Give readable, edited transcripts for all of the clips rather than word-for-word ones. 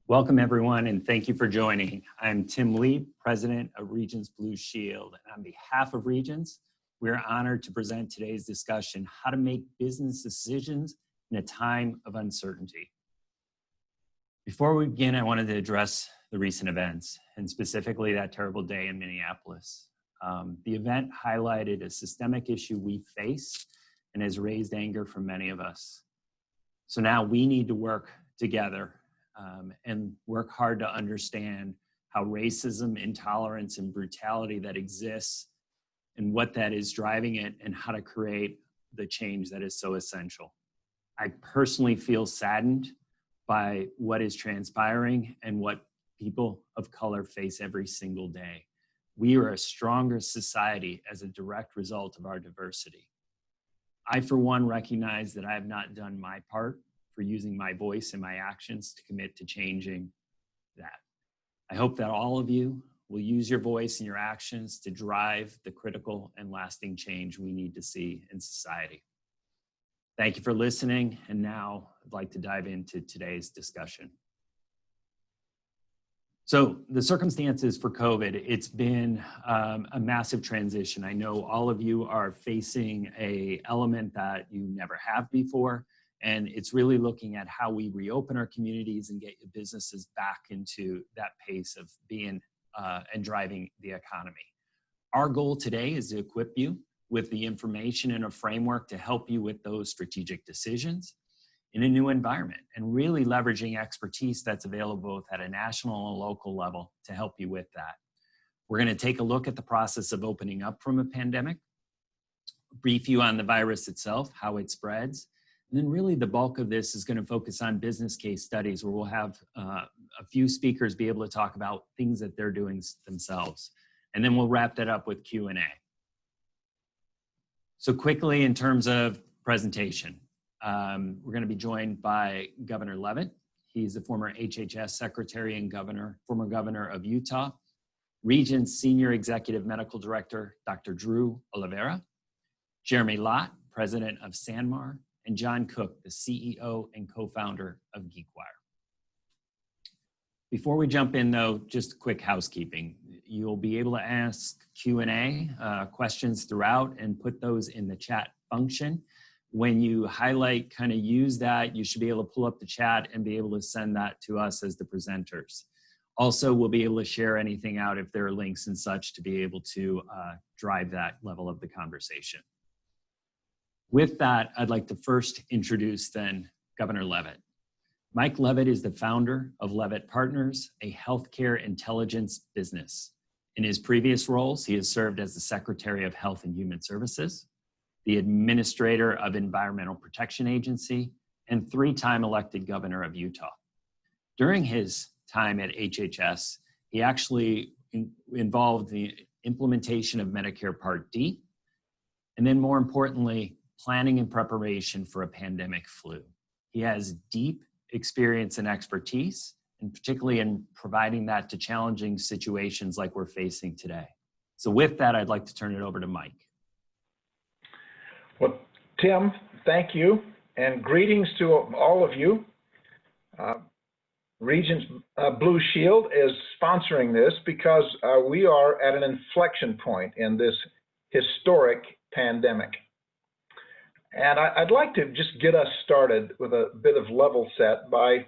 Welcome everyone, and thank you for joining. I'm Tim Lieb, President of Regence BlueShield. And on behalf of Regence, we're honored to present today's discussion, how to make business decisions in a time of uncertainty. Before we begin, I wanted to address the recent events, and specifically that terrible day in Minneapolis. The event highlighted a systemic issue we face and has raised anger from many of us. So now we need to work together and work hard to understand how racism, intolerance, and brutality that exists and what that is driving it and how to create the change that is so essential. I personally feel saddened by what is transpiring and what people of color face every single day. We are a stronger society as a direct result of our diversity. I, for one, recognize that I have not done my part for using my voice and my actions to commit to changing that. I hope that all of you will use your voice and your actions to drive the critical and lasting change we need to see in society. Thank you for listening, and now I'd like to dive into today's discussion. So the circumstances for COVID, it's been a massive transition. I know all of you are facing an element that you never have before. And it's really looking at how we reopen our communities and get your businesses back into that pace of being and driving the economy. Our goal today is to equip you with the information and a framework to help you with those strategic decisions in a new environment and really leveraging expertise that's available both at a national and local level to help you with that. We're going to take a look at the process of opening up from a pandemic, brief you on the virus itself, how it spreads. And then really the bulk of this is going to focus on business case studies where we'll have a few speakers be able to talk about things that they're doing themselves. And then we'll wrap that up with Q&A. So quickly in terms of presentation, we're going to be joined by Governor Leavitt. He's the former HHS Secretary and former governor of Utah. Regence Senior Executive Medical Director, Dr. Drew Oliveira. Jeremy Lott, President of SanMar. And John Cook, the CEO and co-founder of GeekWire. Before we jump in though, just quick housekeeping. You'll be able to ask Q&A questions throughout and put those in the chat function. When you highlight, kind of use that, you should be able to pull up the chat and be able to send that to us as the presenters. Also, we'll be able to share anything out if there are links and such to be able to drive that level of the conversation. With that, I'd like to first introduce then Governor Leavitt. Mike Leavitt is the founder of Leavitt Partners, a healthcare intelligence business. In his previous roles, he has served as the Secretary of Health and Human Services, the Administrator of Environmental Protection Agency, and three-time elected governor of Utah. During his time at HHS, he actually involved the implementation of Medicare Part D, and then more importantly, planning and preparation for a pandemic flu. He has deep experience and expertise, and particularly in providing that to challenging situations like we're facing today. So with that, I'd like to turn it over to Mike. Well, Tim, thank you, and greetings to all of you. Regence BlueShield is sponsoring this because we are at an inflection point in this historic pandemic. And I'd like to just get us started with a bit of level set by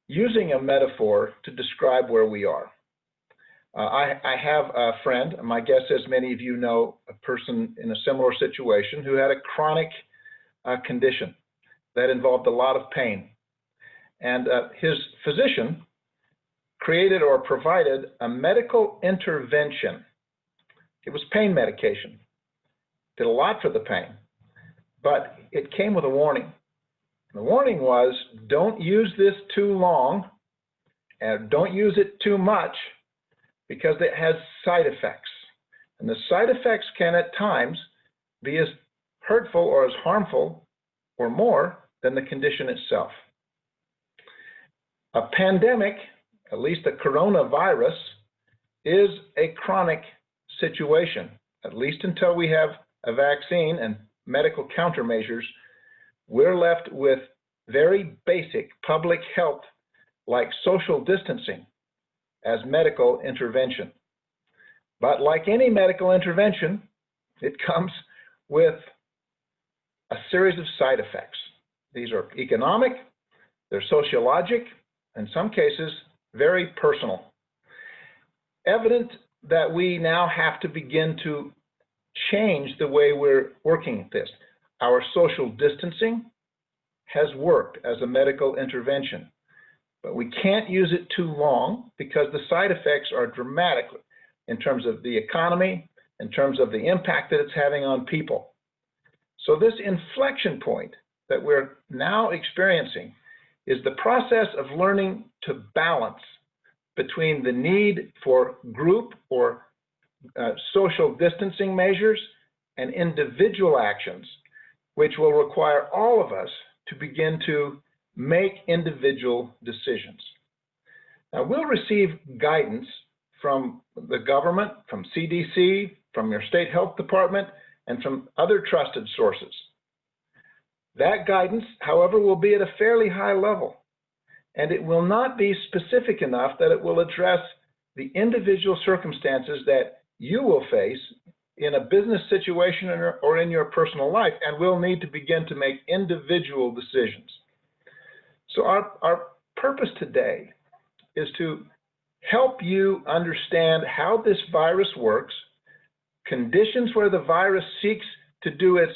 using a metaphor to describe where we are. I have a friend, my guess is many of you know a person in a similar situation who had a chronic condition that involved a lot of pain. And his physician created or provided a medical intervention. It was pain medication. Did a lot for the pain. But it came with a warning. The warning was, don't use this too long and don't use it too much because it has side effects. And the side effects can at times be as hurtful or as harmful or more than the condition itself. A pandemic, at least a coronavirus, is a chronic situation, at least until we have a vaccine and medical countermeasures. We're left with very basic public health like social distancing as medical intervention. But like any medical intervention, it comes with a series of side effects. These are economic, they're sociologic, in some cases, very personal. Evident that we now have to begin to change the way we're working at this. Our social distancing has worked as a medical intervention, but we can't use it too long because the side effects are dramatic in terms of the economy, in terms of the impact that it's having on people. So this inflection point that we're now experiencing is the process of learning to balance between the need for group or social distancing measures and individual actions, which will require all of us to begin to make individual decisions. Now, we'll receive guidance from the government, from CDC, from your state health department, and from other trusted sources. That guidance, however, will be at a fairly high level, and it will not be specific enough that it will address the individual circumstances that you will face in a business situation or in your personal life, and will need to begin to make individual decisions. So our purpose today is to help you understand how this virus works, conditions where the virus seeks to do its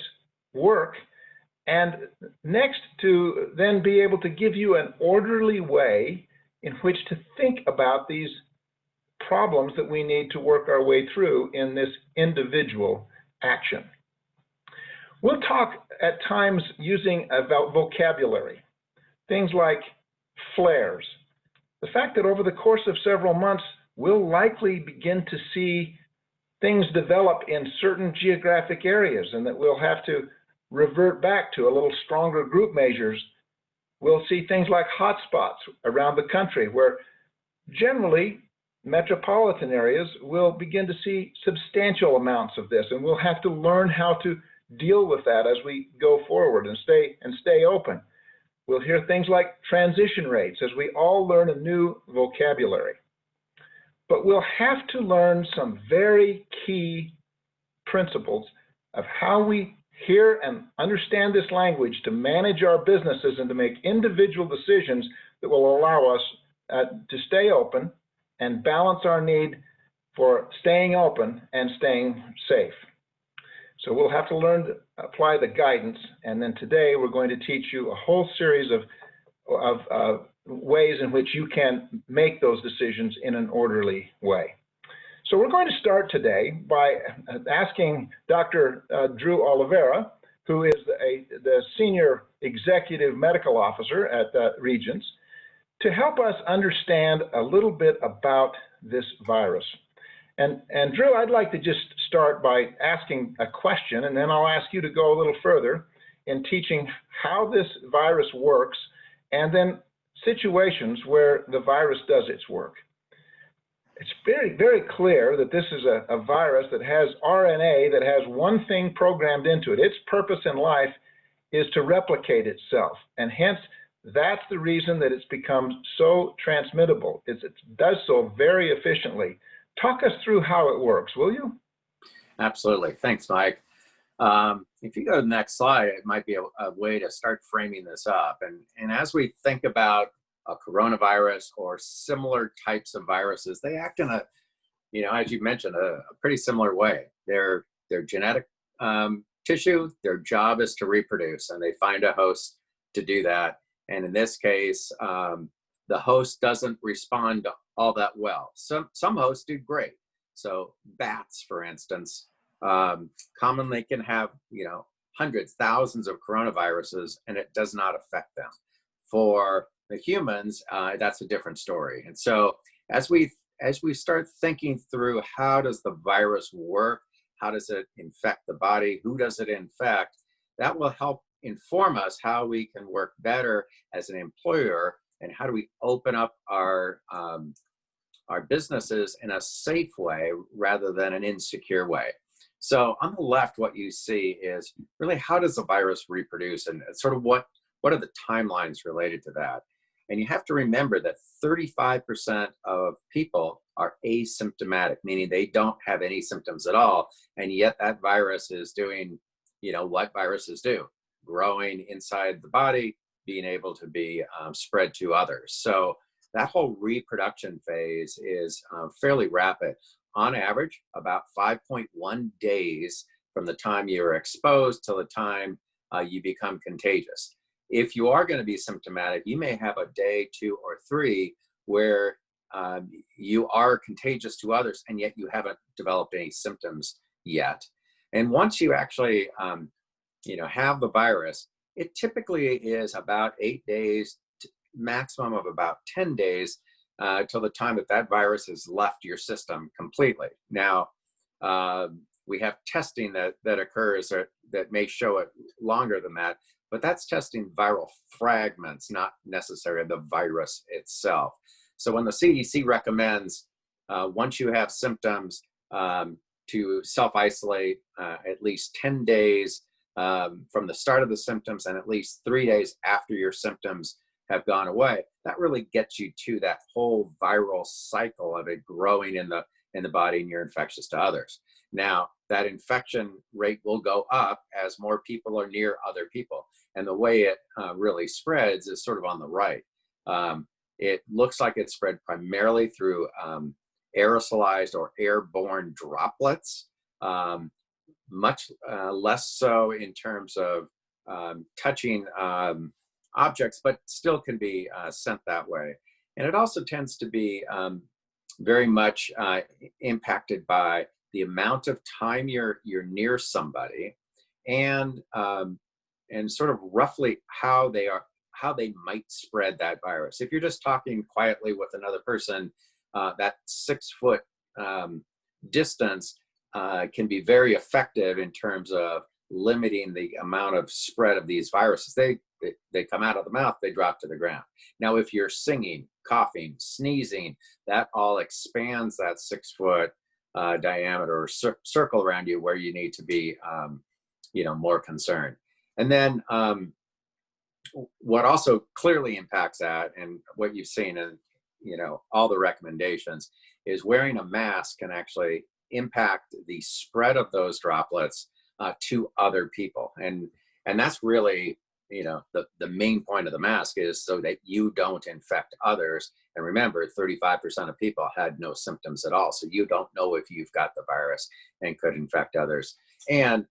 work, and next to then be able to give you an orderly way in which to think about these problems that we need to work our way through in this individual action. We'll talk at times using a vocabulary, things like flares. The fact that over the course of several months, we'll likely begin to see things develop in certain geographic areas, and that we'll have to revert back to a little stronger group measures. We'll see things like hotspots around the country where generally metropolitan areas will begin to see substantial amounts of this, and we'll have to learn how to deal with that as we go forward and stay open. We'll hear things like transition rates as we all learn a new vocabulary. But we'll have to learn some very key principles of how we hear and understand this language to manage our businesses and to make individual decisions that will allow us to stay open and balance our need for staying open and staying safe. So we'll have to learn to apply the guidance, and then today we're going to teach you a whole series of ways in which you can make those decisions in an orderly way. So we're going to start today by asking Dr. Drew Oliveira, who is the Senior Executive Medical Officer at Regence, to help us understand a little bit about this virus. And Drew, I'd like to just start by asking a question, and then I'll ask you to go a little further in teaching how this virus works, and then situations where the virus does its work. It's very, very clear that this is a virus that has RNA that has one thing programmed into it. Its purpose in life is to replicate itself, and hence that's the reason that it's become so transmittable. It does so very efficiently. Talk us through how it works, will you? Absolutely. Thanks, Mike. If you go to the next slide, it might be a way to start framing this up. And as we think about a coronavirus or similar types of viruses, they act in a, as you mentioned, a pretty similar way. They're genetic tissue. Their job is to reproduce, and they find a host to do that. And in this case, the host doesn't respond all that well. Some hosts do great. So bats, for instance, commonly can have, hundreds, thousands of coronaviruses, and it does not affect them. For the humans, that's a different story. And so as we start thinking through how does the virus work, how does it infect the body, who does it infect, that will help inform us how we can work better as an employer, and how do we open up our businesses in a safe way rather than an insecure way. So on the left, what you see is really how does the virus reproduce, and sort of what are the timelines related to that. And you have to remember that 35% of people are asymptomatic, meaning they don't have any symptoms at all. And yet that virus is doing, what viruses do, growing inside the body, being able to be spread to others. So that whole reproduction phase is fairly rapid. On average, about 5.1 days from the time you're exposed till the time you become contagious. If you are going to be symptomatic, you may have a day, 2 or 3 where you are contagious to others, and yet you haven't developed any symptoms yet. And once you actually, have the virus, it typically is about 8 days, maximum of about 10 days, till the time that virus has left your system completely. Now, we have testing that occurs that may show it longer than that, but that's testing viral fragments, not necessarily the virus itself. So when the CDC recommends, once you have symptoms, to self-isolate at least 10 days from the start of the symptoms and at least 3 days after your symptoms have gone away, that really gets you to that whole viral cycle of it growing in the body, and you're infectious to others. Now, that infection rate will go up as more people are near other people. And the way it really spreads is sort of on the right. It looks like it's spread primarily through aerosolized or airborne droplets, much less so in terms of touching objects, but still can be sent that way. And it also tends to be very much impacted by the amount of time you're near somebody, and sort of roughly how they might spread that virus. If you're just talking quietly with another person, that 6-foot distance can be very effective in terms of limiting the amount of spread of these viruses. They come out of the mouth, they drop to the ground. Now, if you're singing, coughing, sneezing, that all expands that 6-foot diameter or circle around you, where you need to be, more concerned. And then what also clearly impacts that, and what you've seen in, all the recommendations, is wearing a mask can actually impact the spread of those droplets to other people. And that's really, the main point of the mask is so that you don't infect others. And remember, 35% of people had no symptoms at all. So you don't know if you've got the virus and could infect others. And,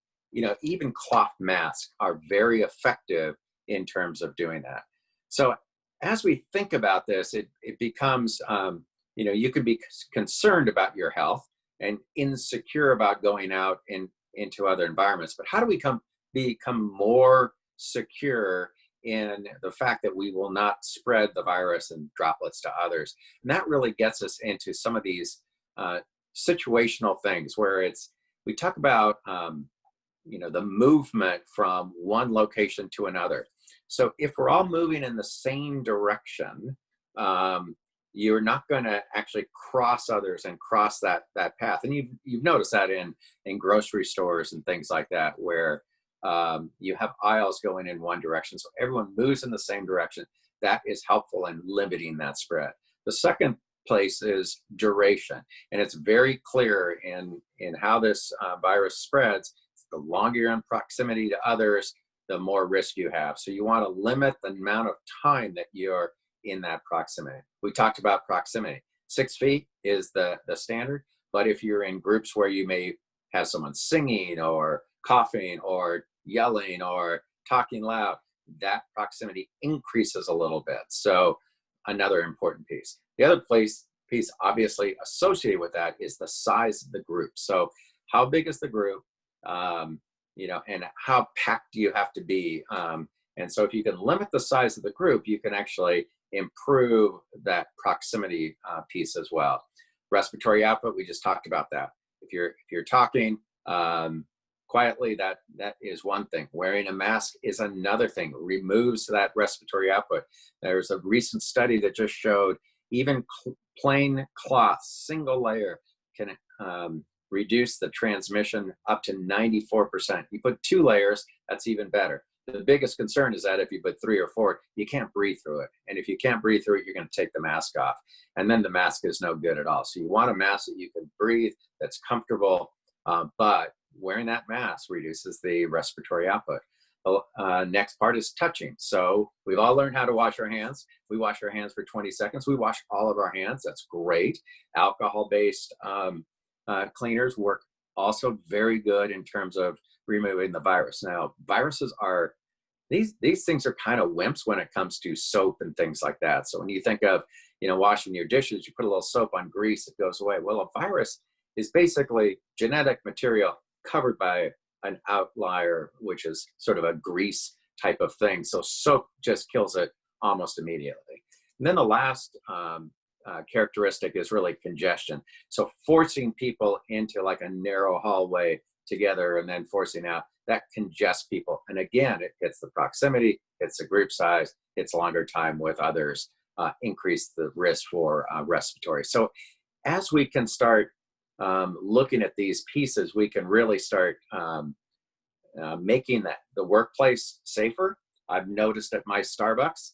even cloth masks are very effective in terms of doing that. So as we think about this, it becomes, you can be concerned about your health and insecure about going out into other environments. But how do we become more secure in the fact that we will not spread the virus and droplets to others? And that really gets us into some of these situational things where we talk about, the movement from one location to another. So if we're all moving in the same direction, you're not going to actually cross others and cross that path. And you've noticed that in grocery stores and things like that, where you have aisles going in one direction, so everyone moves in the same direction. That is helpful in limiting that spread. The second place is duration, and it's very clear in how this virus spreads. The longer you're in proximity to others, the more risk you have. So you want to limit the amount of time that you're in that proximity. We talked about proximity. 6 feet is the standard, but if you're in groups where you may have someone singing or coughing or yelling or talking loud, that proximity increases a little bit. So another important piece. The other piece obviously associated with that is the size of the group. So how big is the group? And how packed do you have to be? And so if you can limit the size of the group, you can actually improve that proximity piece as well. Respiratory output, we just talked about that. If you're talking quietly, that is one thing. Wearing a mask is another thing. It removes that respiratory output. There's a recent study that just showed even plain cloth, single layer, can reduce the transmission up to 94%. You put 2 layers, that's even better. The biggest concern is that if you put 3 or 4, you can't breathe through it. And if you can't breathe through it, you're going to take the mask off. And then the mask is no good at all. So you want a mask that you can breathe, that's comfortable, but wearing that mask reduces the respiratory output. Next part is touching. So we've all learned how to wash our hands. We wash our hands for 20 seconds. We wash all of our hands. That's great. Alcohol-based cleaners work also very good in terms of removing the virus. Now, viruses are, these things are kind of wimps when it comes to soap and things like that. So when you think of, washing your dishes, you put a little soap on grease, it goes away. Well, a virus is basically genetic material covered by an outlier, which is sort of a grease type of thing. So soap just kills it almost immediately. And then the last characteristic is really congestion. So forcing people into like a narrow hallway together and then forcing out, that congests people. And again, it hits the proximity, hits the group size, it's longer time with others, increase the risk for respiratory. So as we can start looking at these pieces, we can really start making the workplace safer. I've noticed at my Starbucks,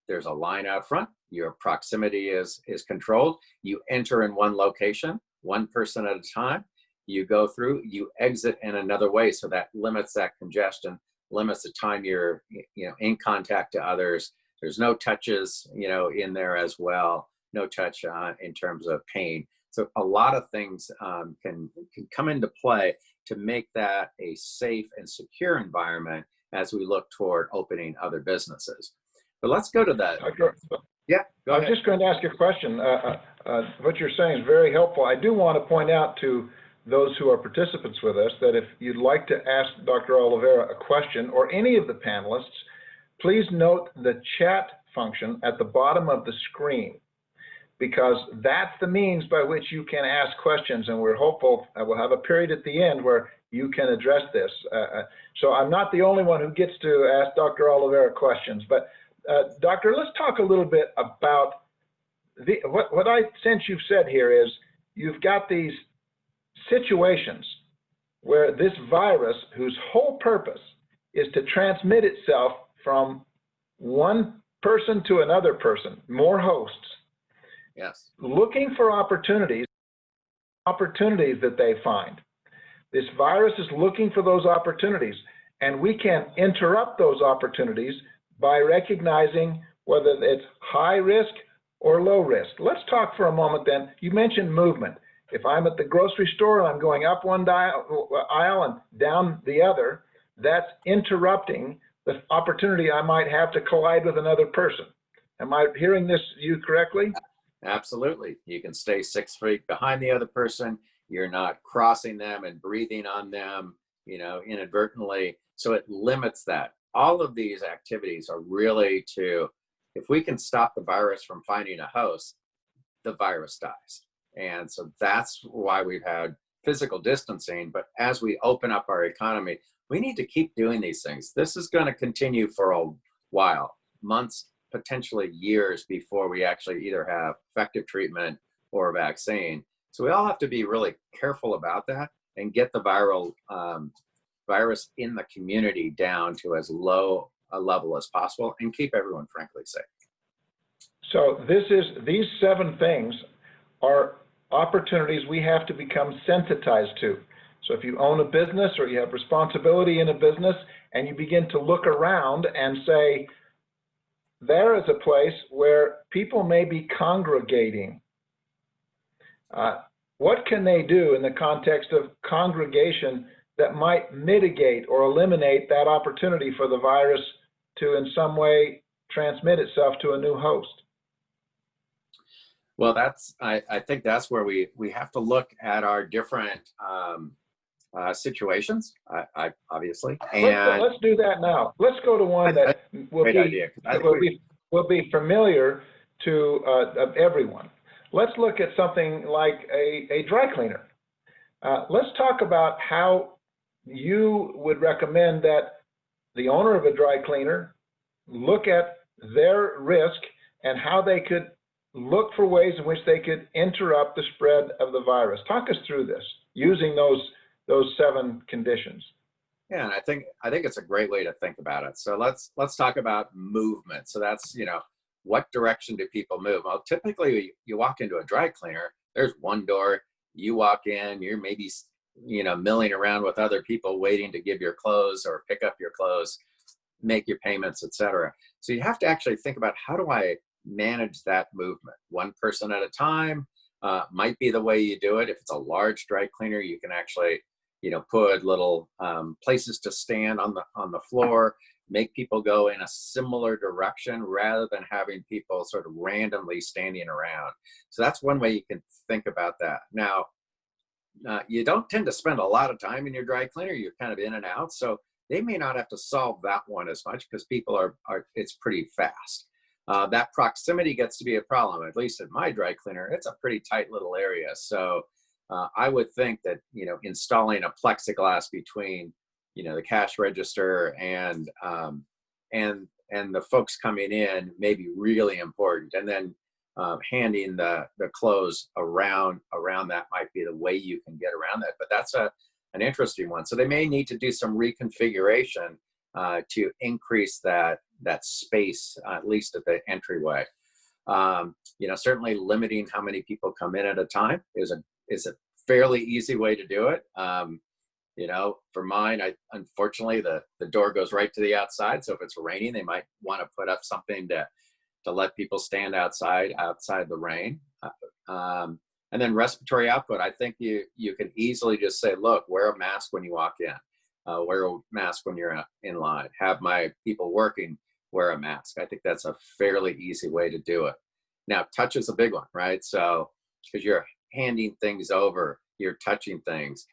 there's a line out front. Your proximity is controlled. You enter in one location, one person at a time. You go through, you exit in another way. So that limits that congestion, limits the time you're in contact to others. There's no touches, in there as well. No touch in terms of pain. So a lot of things can come into play to make that a safe and secure environment as we look toward opening other businesses. But let's go to that. Yeah, go ahead. I was just going to ask you a question. What you're saying is very helpful. I do want to point out to those who are participants with us that if you'd like to ask Dr. Oliveira a question or any of the panelists, please note the chat function at the bottom of the screen, because that's the means by which you can ask questions, and we're hopeful we'll have a period at the end where you can address this. So I'm not the only one who gets to ask Dr. Oliveira questions, but Doctor, let's talk a little bit about what I sense you've said here is you've got these situations where this virus, whose whole purpose is to transmit itself from one person to another person, more hosts. Yes. Looking for opportunities that they find. This virus is looking for those opportunities, and we can interrupt those opportunities by recognizing whether it's high risk or low risk. Let's talk for a moment then. You mentioned movement. If I'm at the grocery store and I'm going up one aisle and down the other, that's interrupting the opportunity I might have to collide with another person. Am I hearing you correctly? Absolutely. You can stay 6 feet behind the other person. You're not crossing them and breathing on them, inadvertently. So it limits that. All of these activities are really if we can stop the virus from finding a host, the virus dies. And so that's why we've had physical distancing. But as we open up our economy, we need to keep doing these things. This is going to continue for a while, months, potentially years before we actually either have effective treatment or a vaccine. So we all have to be really careful about that and get the virus in the community down to as low a level as possible and keep everyone frankly safe. So these 7 things are opportunities we have to become sensitized to. So if you own a business or you have responsibility in a business and you begin to look around and say, there is a place where people may be congregating. What can they do in the context of congregation that might mitigate or eliminate that opportunity for the virus to in some way transmit itself to a new host? Well, I think that's where we have to look at our different situations, obviously. And let's do that now. Let's go to one that will be familiar to everyone. Let's look at something like a dry cleaner. Let's talk about how you would recommend that the owner of a dry cleaner look at their risk and how they could look for ways in which they could interrupt the spread of the virus. Talk us through this using those 7 conditions. Yeah, and I think it's a great way to think about it. So let's talk about movement. So that's, what direction do people move? Well, typically you walk into a dry cleaner, there's one door, you walk in, you're maybe, milling around with other people waiting to give your clothes or pick up your clothes, make your payments, etc. So you have to actually think about, how do I manage that movement? One person at a time might be the way you do it. If it's a large dry cleaner, you can actually put little places to stand on the floor, make people go in a similar direction rather than having people sort of randomly standing around. So that's one way you can think about that. Now, you don't tend to spend a lot of time in your dry cleaner. You're kind of in and out. So they may not have to solve that one as much because people are it's pretty fast. That proximity gets to be a problem. At least at my dry cleaner, it's a pretty tight little area. So I would think that, installing a plexiglass between, the cash register and the folks coming in may be really important. And then handing the clothes around that might be the way you can get around that. But that's an interesting one. So they may need to do some reconfiguration to increase that space, at least at the entryway. Certainly limiting how many people come in at a time is a fairly easy way to do it. For mine, unfortunately the door goes right to the outside. So if it's raining, they might want to put up something to let people stand outside the rain. And then respiratory output, I think you can easily just say, look, wear a mask when you walk in, wear a mask when you're in line, have my people working wear a mask. I think that's a fairly easy way to do it. Now, touch is a big one, right? So because you're handing things over, you're touching things,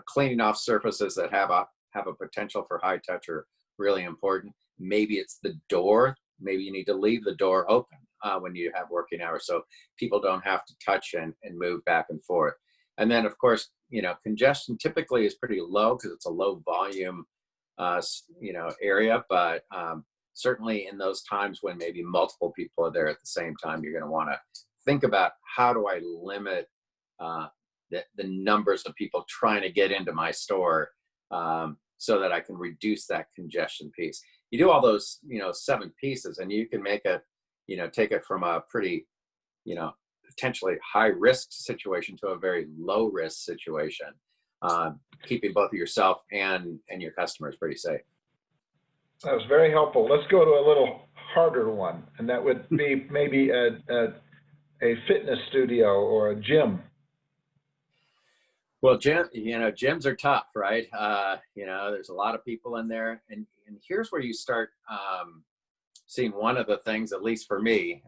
cleaning off surfaces that have a potential for high touch are really important. Maybe it's the door. Maybe you need to leave the door open when you have working hours, so people don't have to touch and move back and forth. And then, of course, congestion typically is pretty low because it's a low volume, area. But certainly in those times when maybe multiple people are there at the same time, you're going to want to think about, how do I limit the numbers of people trying to get into my store so that I can reduce that congestion piece. You do all those, 7 pieces, and you can make it, take it from a pretty, potentially high risk situation to a very low risk situation, keeping both yourself and your customers pretty safe. That was very helpful. Let's go to a little harder one, and that would be maybe a fitness studio or a gym. Well, gyms are tough, right? There's a lot of people in there, and here's where you start seeing one of the things, at least for me,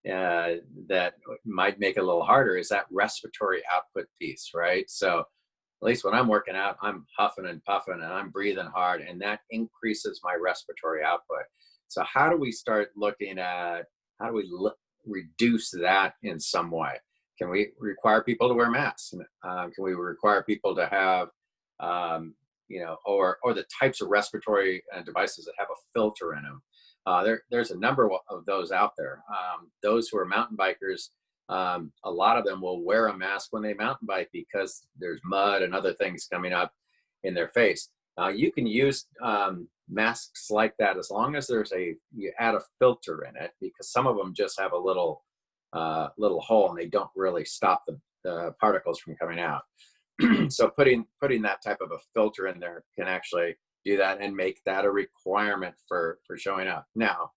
that might make it a little harder, is that respiratory output piece, right? So at least when I'm working out, I'm huffing and puffing and I'm breathing hard, and that increases my respiratory output. So how do we start looking at, how do we reduce that in some way? Can we require people to wear masks? Can we require people to have, or the types of respiratory devices that have a filter in them? There's a number of those out there. Those who are mountain bikers, a lot of them will wear a mask when they mountain bike because there's mud and other things coming up in their face. You can use masks like that as long as you add a filter in it, because some of them just have a little hole and they don't really stop the particles from coming out. So putting that type of a filter in there can actually do that and make that a requirement for showing up. Now,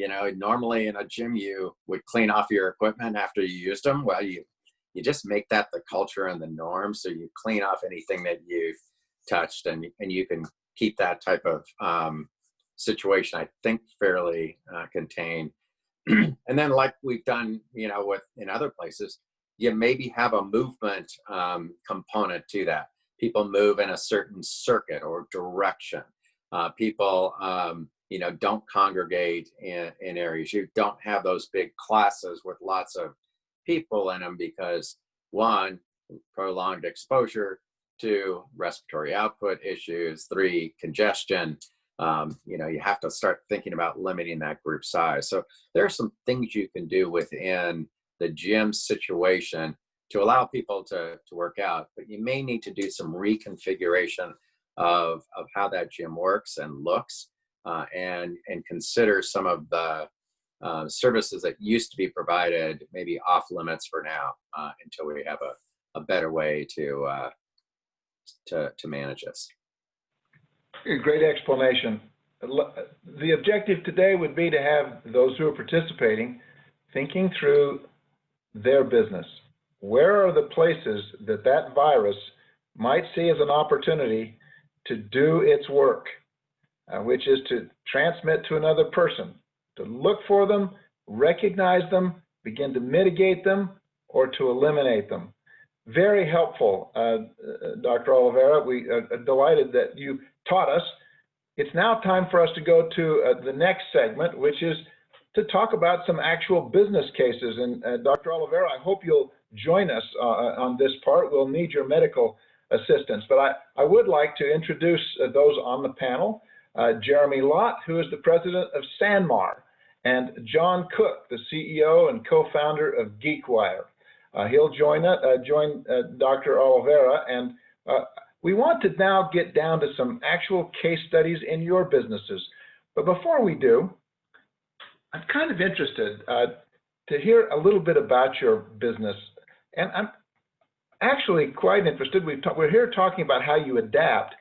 normally in a gym, you would clean off your equipment after you used them. Well, you just make that the culture and the norm. So you clean off anything that you've touched, and you can keep that type of situation, I think, fairly contained. And then, like we've done, in other places, you maybe have a movement component to that. People move in a certain circuit or direction. People, don't congregate in areas. You don't have those big classes with lots of people in them because, 1, prolonged exposure, 2, respiratory output issues, 3, congestion. You have to start thinking about limiting that group size. So there are some things you can do within the gym situation to allow people to work out, but you may need to do some reconfiguration of how that gym works and looks, and consider some of the services that used to be provided maybe off limits for now, until we have a better way to manage this. Great explanation. The objective today would be to have those who are participating thinking through their business. Where are the places that virus might see as an opportunity to do its work, which is to transmit to another person, to look for them, recognize them, begin to mitigate them, or to eliminate them. Very helpful, Dr. Oliveira. We are delighted that you taught us. It's now time for us to go to the next segment, which is to talk about some actual business cases. And Dr. Oliveira, I hope you'll join us on this part. We'll need your medical assistance. But I would like to introduce those on the panel. Jeremy Lott, who is the president of SanMar, and John Cook, the CEO and co-founder of GeekWire. He'll join Dr. Oliveira, and we want to now get down to some actual case studies in your businesses. But before we do, I'm kind of interested to hear a little bit about your business. And I'm actually quite interested. We're here talking about how you adapt,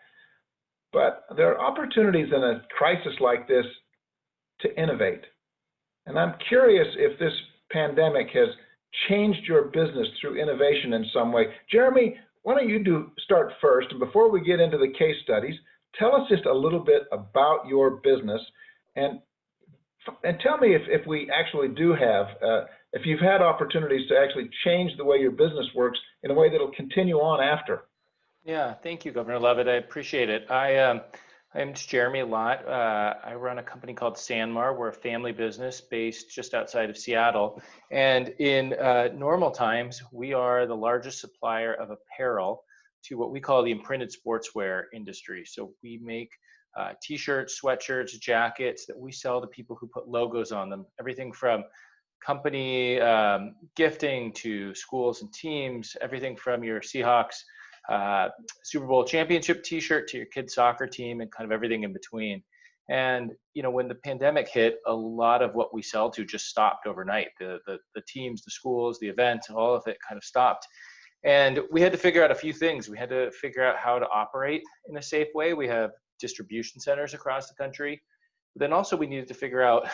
but there are opportunities in a crisis like this to innovate. And I'm curious if this pandemic has changed your business through innovation in some way. Jeremy, why don't you start first, and before we get into the case studies, tell us just a little bit about your business, and tell me if we actually do have, if you've had opportunities to actually change the way your business works in a way that'll continue on after. Yeah, thank you, Governor Leavitt. I appreciate it. I'm Jeremy Lott. I run a company called SanMar. We're a family business based just outside of Seattle. And in normal times, we are the largest supplier of apparel to what we call the imprinted sportswear industry. So we make t-shirts, sweatshirts, jackets that we sell to people who put logos on them. Everything from company gifting to schools and teams, everything from your Seahawks Super Bowl championship t-shirt to your kid's soccer team, and kind of everything in between. And when the pandemic hit, a lot of what we sell to just stopped overnight. The teams, the schools, the events, all of it kind of stopped. And we had to figure out a few things. We had to figure out how to operate in a safe way. We have distribution centers across the country. But then also we needed to figure out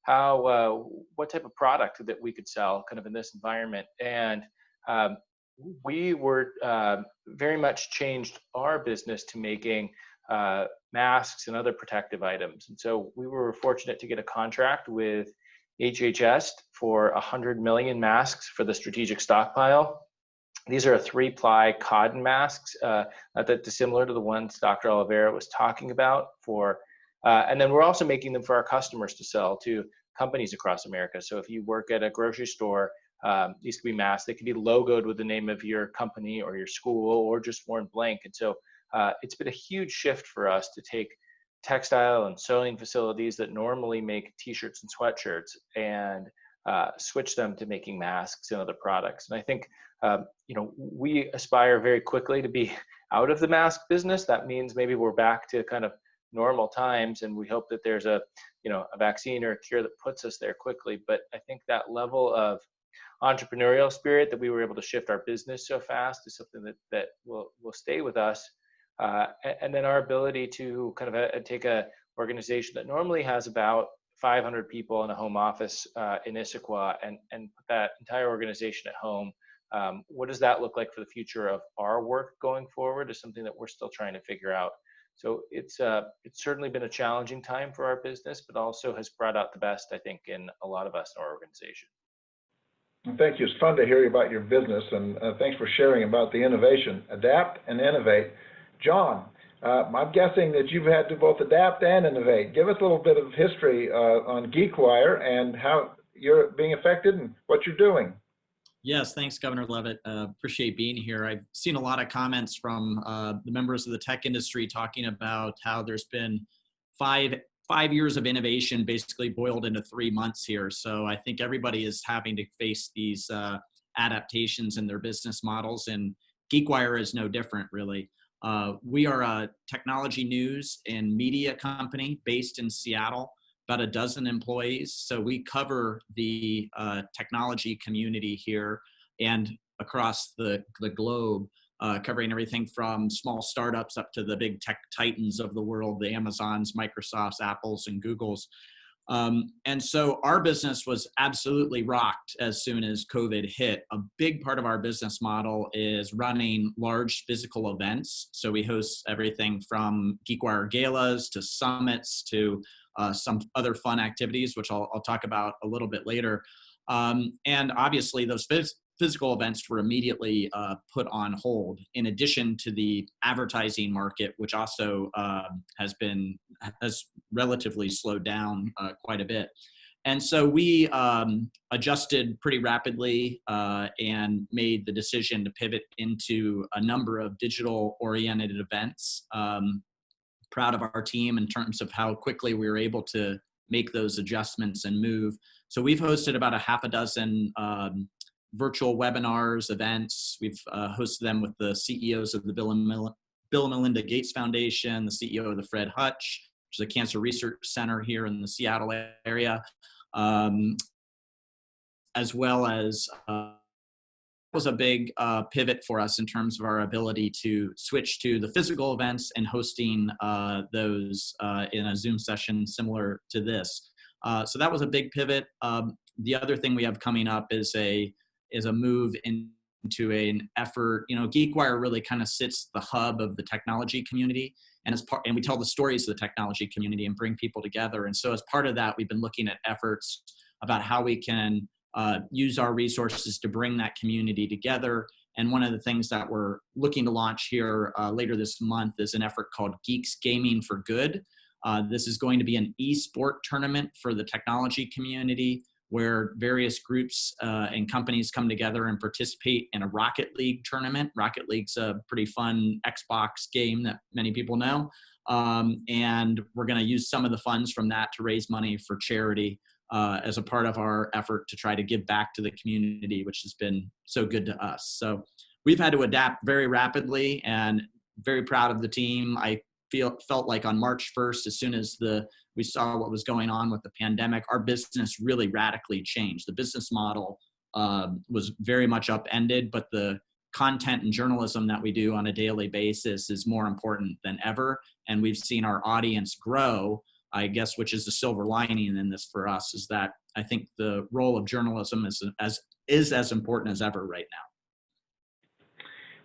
how what type of product that we could sell kind of in this environment. And we were very much changed our business to making masks and other protective items. And so we were fortunate to get a contract with HHS for 100 million masks for the strategic stockpile. These are 3-ply cotton masks, not that dissimilar to the ones Dr. Oliveira was talking about and then we're also making them for our customers to sell to companies across America. So if you work at a grocery store, these could be masks. They could be logoed with the name of your company or your school, or just worn blank. And so it's been a huge shift for us to take textile and sewing facilities that normally make t-shirts and sweatshirts and switch them to making masks and other products. And I think we aspire very quickly to be out of the mask business. That means maybe we're back to kind of normal times, and we hope that there's a vaccine or a cure that puts us there quickly. But I think that level of entrepreneurial spirit that we were able to shift our business so fast is something that will stay with us. And then our ability to kind of take a organization that normally has about 500 people in a home office in Issaquah and put that entire organization at home. What does that look like for the future of our work going forward is something that we're still trying to figure out. So it's certainly been a challenging time for our business, but also has brought out the best, I think, in a lot of us in our organization. Thank you. It's fun to hear about your business, and thanks for sharing about the innovation. Adapt and innovate. John, I'm guessing that you've had to both adapt and innovate. Give us a little bit of history on GeekWire and how you're being affected and what you're doing. Yes, thanks, Governor Leavitt. Appreciate being here. I've seen a lot of comments from the members of the tech industry talking about how there's been five years of innovation basically boiled into 3 months here. So I think everybody is having to face these adaptations in their business models, and GeekWire is no different, really. We are a technology news and media company based in Seattle, about a dozen employees. So we cover the technology community here and across the globe, covering everything from small startups up to the big tech titans of the world, the Amazons, Microsofts, Apples, and Googles. And so our business was absolutely rocked as soon as COVID hit. A big part of our business model is running large physical events. So we host everything from GeekWire galas to summits to some other fun activities, which I'll talk about a little bit later. And obviously those physical events were immediately put on hold, in addition to the advertising market, which also has relatively slowed down quite a bit. And so we adjusted pretty rapidly and made the decision to pivot into a number of digital-oriented events. Proud of our team in terms of how quickly we were able to make those adjustments and move. So we've hosted about a half a dozen virtual webinars, events. We've hosted them with the CEOs of the Bill and Melinda Gates Foundation, the CEO of the Fred Hutch, which is a cancer research center here in the Seattle area, as well as was a big pivot for us in terms of our ability to switch to the physical events and hosting those in a Zoom session similar to this. So that was a big pivot. The other thing we have coming up is a move into an effort. GeekWire really kind of sits the hub of the technology community, and we tell the stories of the technology community and bring people together. And so as part of that, we've been looking at efforts about how we can use our resources to bring that community together. And one of the things that we're looking to launch here later this month is an effort called Geeks Gaming for Good. This is going to be an e-sport tournament for the technology community, where various groups and companies come together and participate in a Rocket League tournament. Rocket League's a pretty fun Xbox game that many people know. And we're going to use some of the funds from that to raise money for charity as a part of our effort to try to give back to the community, which has been so good to us. So we've had to adapt very rapidly, and very proud of the team. I felt like on March 1st, as soon as we saw what was going on with the pandemic, our business really radically changed. The business model was very much upended, but the content and journalism that we do on a daily basis is more important than ever. And we've seen our audience grow, I guess, which is the silver lining in this for us, is that I think the role of journalism is as important as ever right now.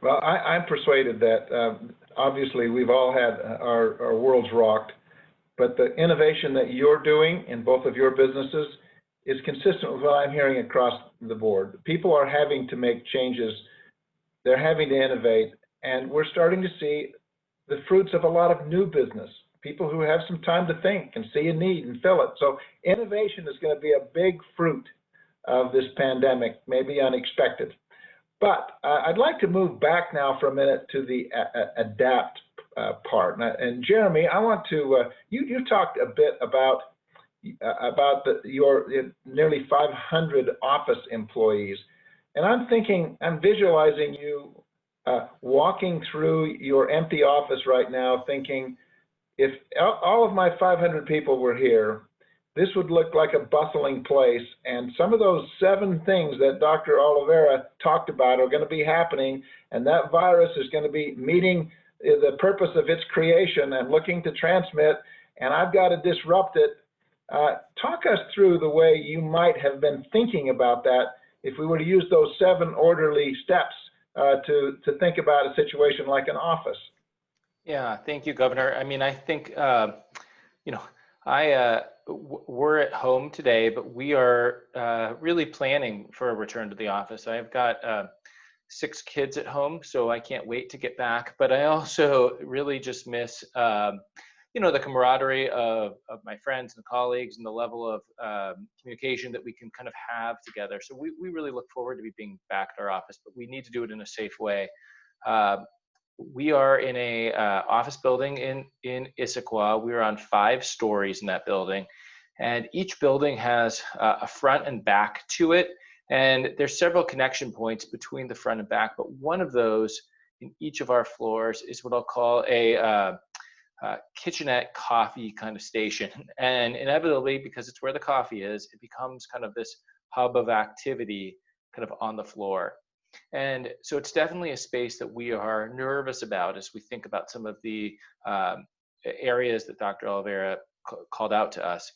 Well, I'm persuaded that obviously we've all had our worlds rocked, but the innovation that you're doing in both of your businesses is consistent with what I'm hearing across the board. People are having to make changes. They're having to innovate, and we're starting to see the fruits of a lot of new business. People who have some time to think and see a need and fill it. So innovation is going to be a big fruit of this pandemic, maybe unexpected. But I'd like to move back now for a minute to the adapt part. And Jeremy, I want to, you talked a bit about your nearly 500 office employees. And I'm visualizing you walking through your empty office right now thinking, if all of my 500 people were here, this would look like a bustling place, and some of those 7 things that Dr. Oliveira talked about are going to be happening, and that virus is going to be meeting the purpose of its creation and looking to transmit, and I've got to disrupt it. Talk us through the way you might have been thinking about that if we were to use those 7 orderly steps to think about a situation like an office. Yeah, thank you, Governor. I mean, I think, we're at home today, but we are really planning for a return to the office. I've got 6 kids at home, so I can't wait to get back. But I also really just miss, the camaraderie of my friends and colleagues and the level of communication that we can kind of have together. So we really look forward to being back at our office, but we need to do it in a safe way. We are in a office building in Issaquah. We're on 5 stories in that building, and each building has a front and back to it. And there's several connection points between the front and back, but one of those in each of our floors is what I'll call a kitchenette coffee kind of station. And inevitably, because it's where the coffee is, it becomes kind of this hub of activity kind of on the floor. And so it's definitely a space that we are nervous about as we think about some of the areas that Dr. Oliveira called out to us.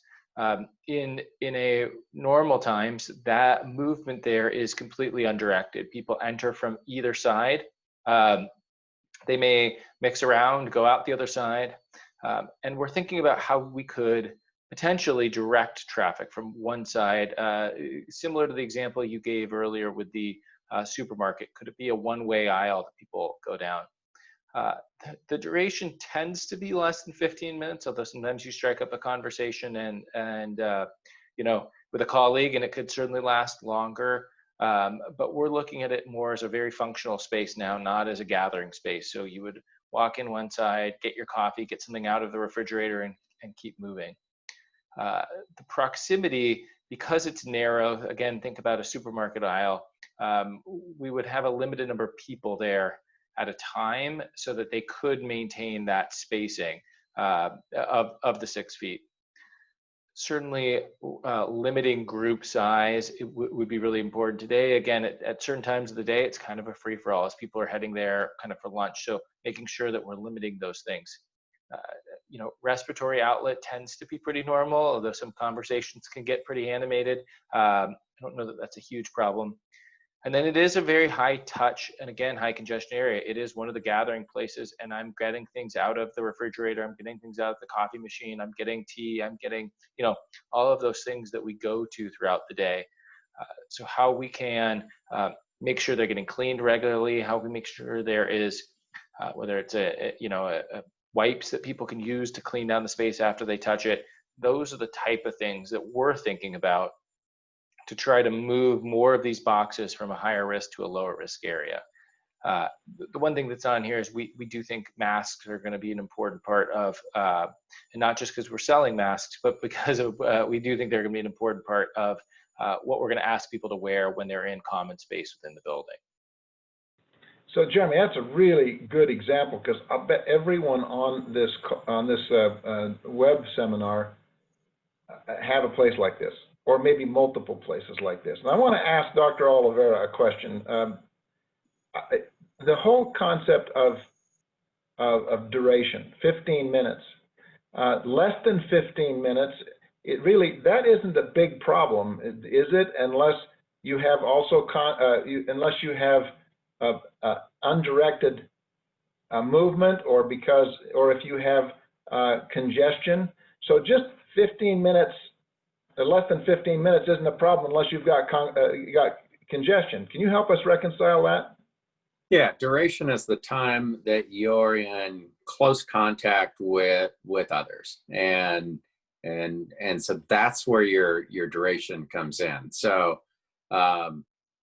In a normal times, that movement there is completely undirected. People enter from either side. They may mix around, go out the other side. And we're thinking about how we could potentially direct traffic from one side, similar to the example you gave earlier with the supermarket. Could it be a one-way aisle that people go down? The duration tends to be less than 15 minutes, although sometimes you strike up a conversation and you know, with a colleague, and it could certainly last longer. But we're looking at it more as a very functional space now, not as a gathering space. So you would walk in one side, get your coffee, get something out of the refrigerator, and keep moving. The proximity, because it's narrow, again, think about a supermarket aisle, we would have a limited number of people there at a time so that they could maintain that spacing of the 6 feet. Certainly limiting group size would be really important. Today, again, at certain times of the day, it's kind of a free-for-all as people are heading there kind of for lunch. So making sure that we're limiting those things. You know, respiratory outlet tends to be pretty normal, although some conversations can get pretty animated. I don't know that that's a huge problem. And then it is a very high touch and, again, high congestion area. It is one of the gathering places, and I'm getting things out of the refrigerator. I'm getting things out of the coffee machine. I'm getting tea. I'm getting, you know, all of those things that we go to throughout the day. So how we can make sure they're getting cleaned regularly, how we make sure there is, whether it's a wipes that people can use to clean down the space after they touch it. Those are the type of things that we're thinking about to try to move more of these boxes from a higher risk to a lower risk area. The one thing that's on here is we do think masks are going to be an important part of, and not just because we're selling masks, but because of, we do think they're going to be an important part of what we're going to ask people to wear when they're in common space within the building. So Jeremy, that's a really good example, because I bet everyone on this web seminar have a place like this, or maybe multiple places like this. And I want to ask Dr. Oliveira a question. The whole concept of duration, 15 minutes, less than 15 minutes, it really, that isn't a big problem, is it? Unless you have also, unless you have undirected movement, or if you have congestion. So just 15 minutes, less than 15 minutes isn't a problem unless you've got congestion. Can you help us reconcile that? Yeah, duration is the time that you're in close contact with others, and so that's where your duration comes in. So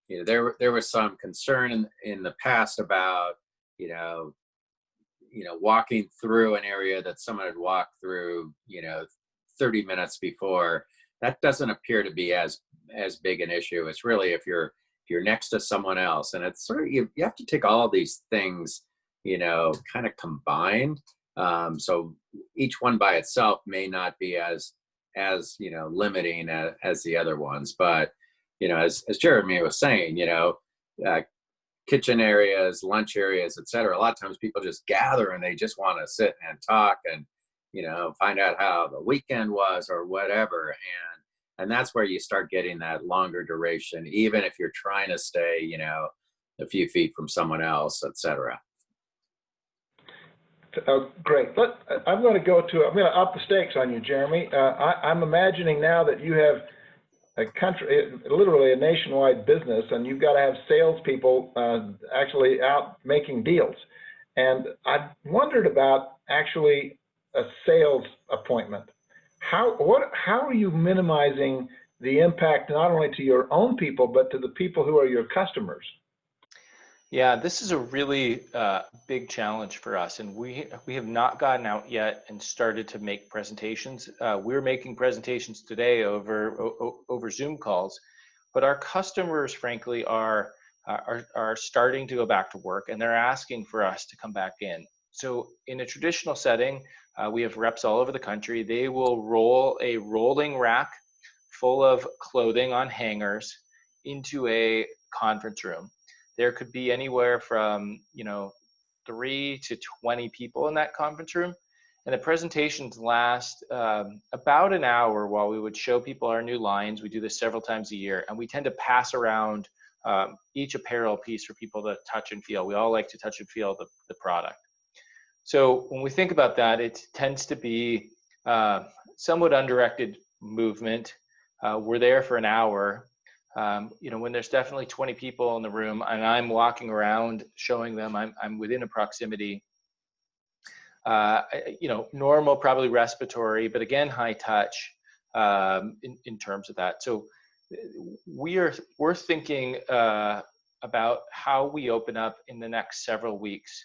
you know, there was some concern in the past about you know walking through an area that someone had walked through 30 minutes before. That doesn't appear to be as big an issue. It's really if you're next to someone else, and it's sort of you have to take all these things kind of combined. So each one by itself may not be as limiting as the other ones, but as Jeremy was saying, kitchen areas, lunch areas, etc. A lot of times people just gather and they just want to sit and talk and find out how the weekend was or whatever, and that's where you start getting that longer duration, even if you're trying to stay a few feet from someone else, etc. Great. I'm going to up the stakes on you, Jeremy. I'm imagining now that you have literally a nationwide business, and you've got to have salespeople actually out making deals. And I wondered about actually a sales appointment. How are you minimizing the impact not only to your own people, but to the people who are your customers? Yeah, this is a really big challenge for us, and we have not gotten out yet and started to make presentations. We're making presentations today over Zoom calls, but our customers, frankly, are starting to go back to work, and they're asking for us to come back in. So in a traditional setting, we have reps all over the country. They will roll a rolling rack full of clothing on hangers into a conference room. There could be anywhere from 3 to 20 people in that conference room, and the presentations last about an hour while we would show people our new lines. We do this several times a year, and we tend to pass around each apparel piece for people to touch and feel. We all like to touch and feel the product. So when we think about that, it tends to be somewhat undirected movement. We're there for an hour. When there's definitely 20 people in the room and I'm walking around showing them I'm within a proximity, normal, probably respiratory, but again, high touch in terms of that. So we're thinking about how we open up in the next several weeks.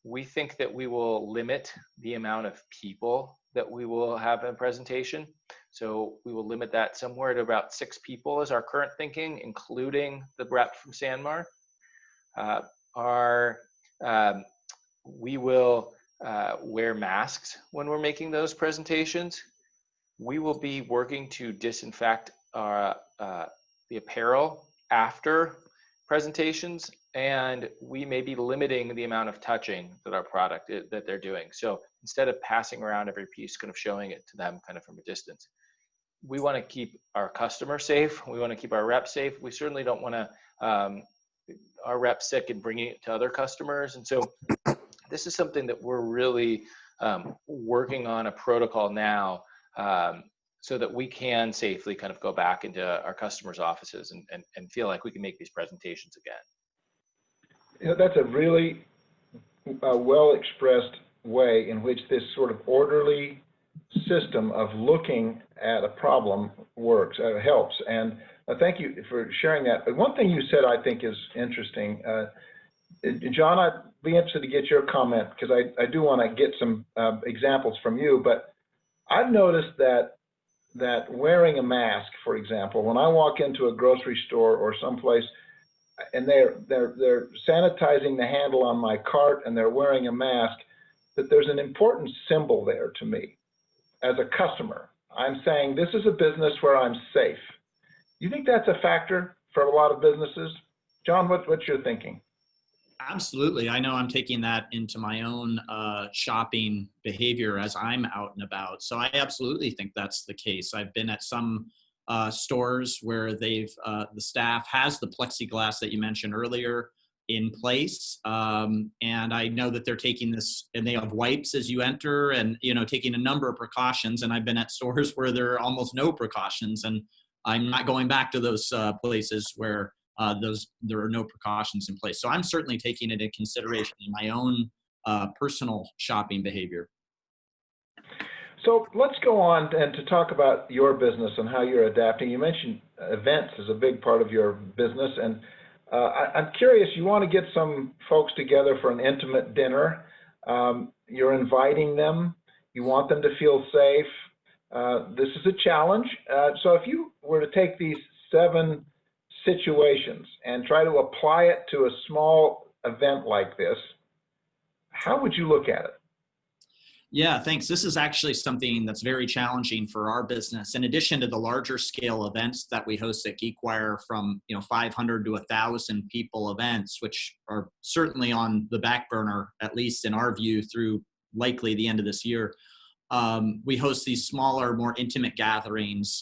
We think that we will limit the amount of people that we will have in a presentation. So we will limit that somewhere to about 6 people is our current thinking, including the rep from SanMar. We will wear masks when we're making those presentations. We will be working to disinfect the apparel after presentations, and we may be limiting the amount of touching that our product that they're doing. So instead of passing around every piece, kind of showing it to them kind of from a distance, we want to keep our customers safe. We want to keep our reps safe. We certainly don't want to our reps sick and bringing it to other customers. And so this is something that we're really working on a protocol now, so that we can safely kind of go back into our customers' offices and feel like we can make these presentations again. That's a really well-expressed way in which this sort of orderly system of looking at a problem works, helps. And thank you for sharing that. But one thing you said I think is interesting. John, I'd be interested to get your comment because I do want to get some examples from you. But I've noticed that wearing a mask, for example, when I walk into a grocery store or someplace and they're sanitizing the handle on my cart and they're wearing a mask, that there's an important symbol there to me as a customer. I'm saying this is a business where I'm safe. You think that's a factor for a lot of businesses? John, what's your thinking? Absolutely. I know I'm taking that into my own shopping behavior as I'm out and about. So I absolutely think that's the case. I've been at some stores where the staff has the plexiglass that you mentioned earlier in place. And I know that they're taking this, and they have wipes as you enter and, taking a number of precautions. And I've been at stores where there are almost no precautions. And I'm not going back to those places where there are no precautions in place. So I'm certainly taking it into consideration in my own personal shopping behavior. So let's go on and to talk about your business and how you're adapting. You mentioned events is a big part of your business, and I'm curious, you want to get some folks together for an intimate dinner. You're inviting them. You want them to feel safe. This is a challenge. So if you were to take these 7 situations and try to apply it to a small event like this, how would you look at it? Yeah, thanks. This is actually something that's very challenging for our business. In addition to the larger scale events that we host at GeekWire, from 500 to 1,000 people events, which are certainly on the back burner, at least in our view, through likely the end of this year. We host these smaller, more intimate gatherings,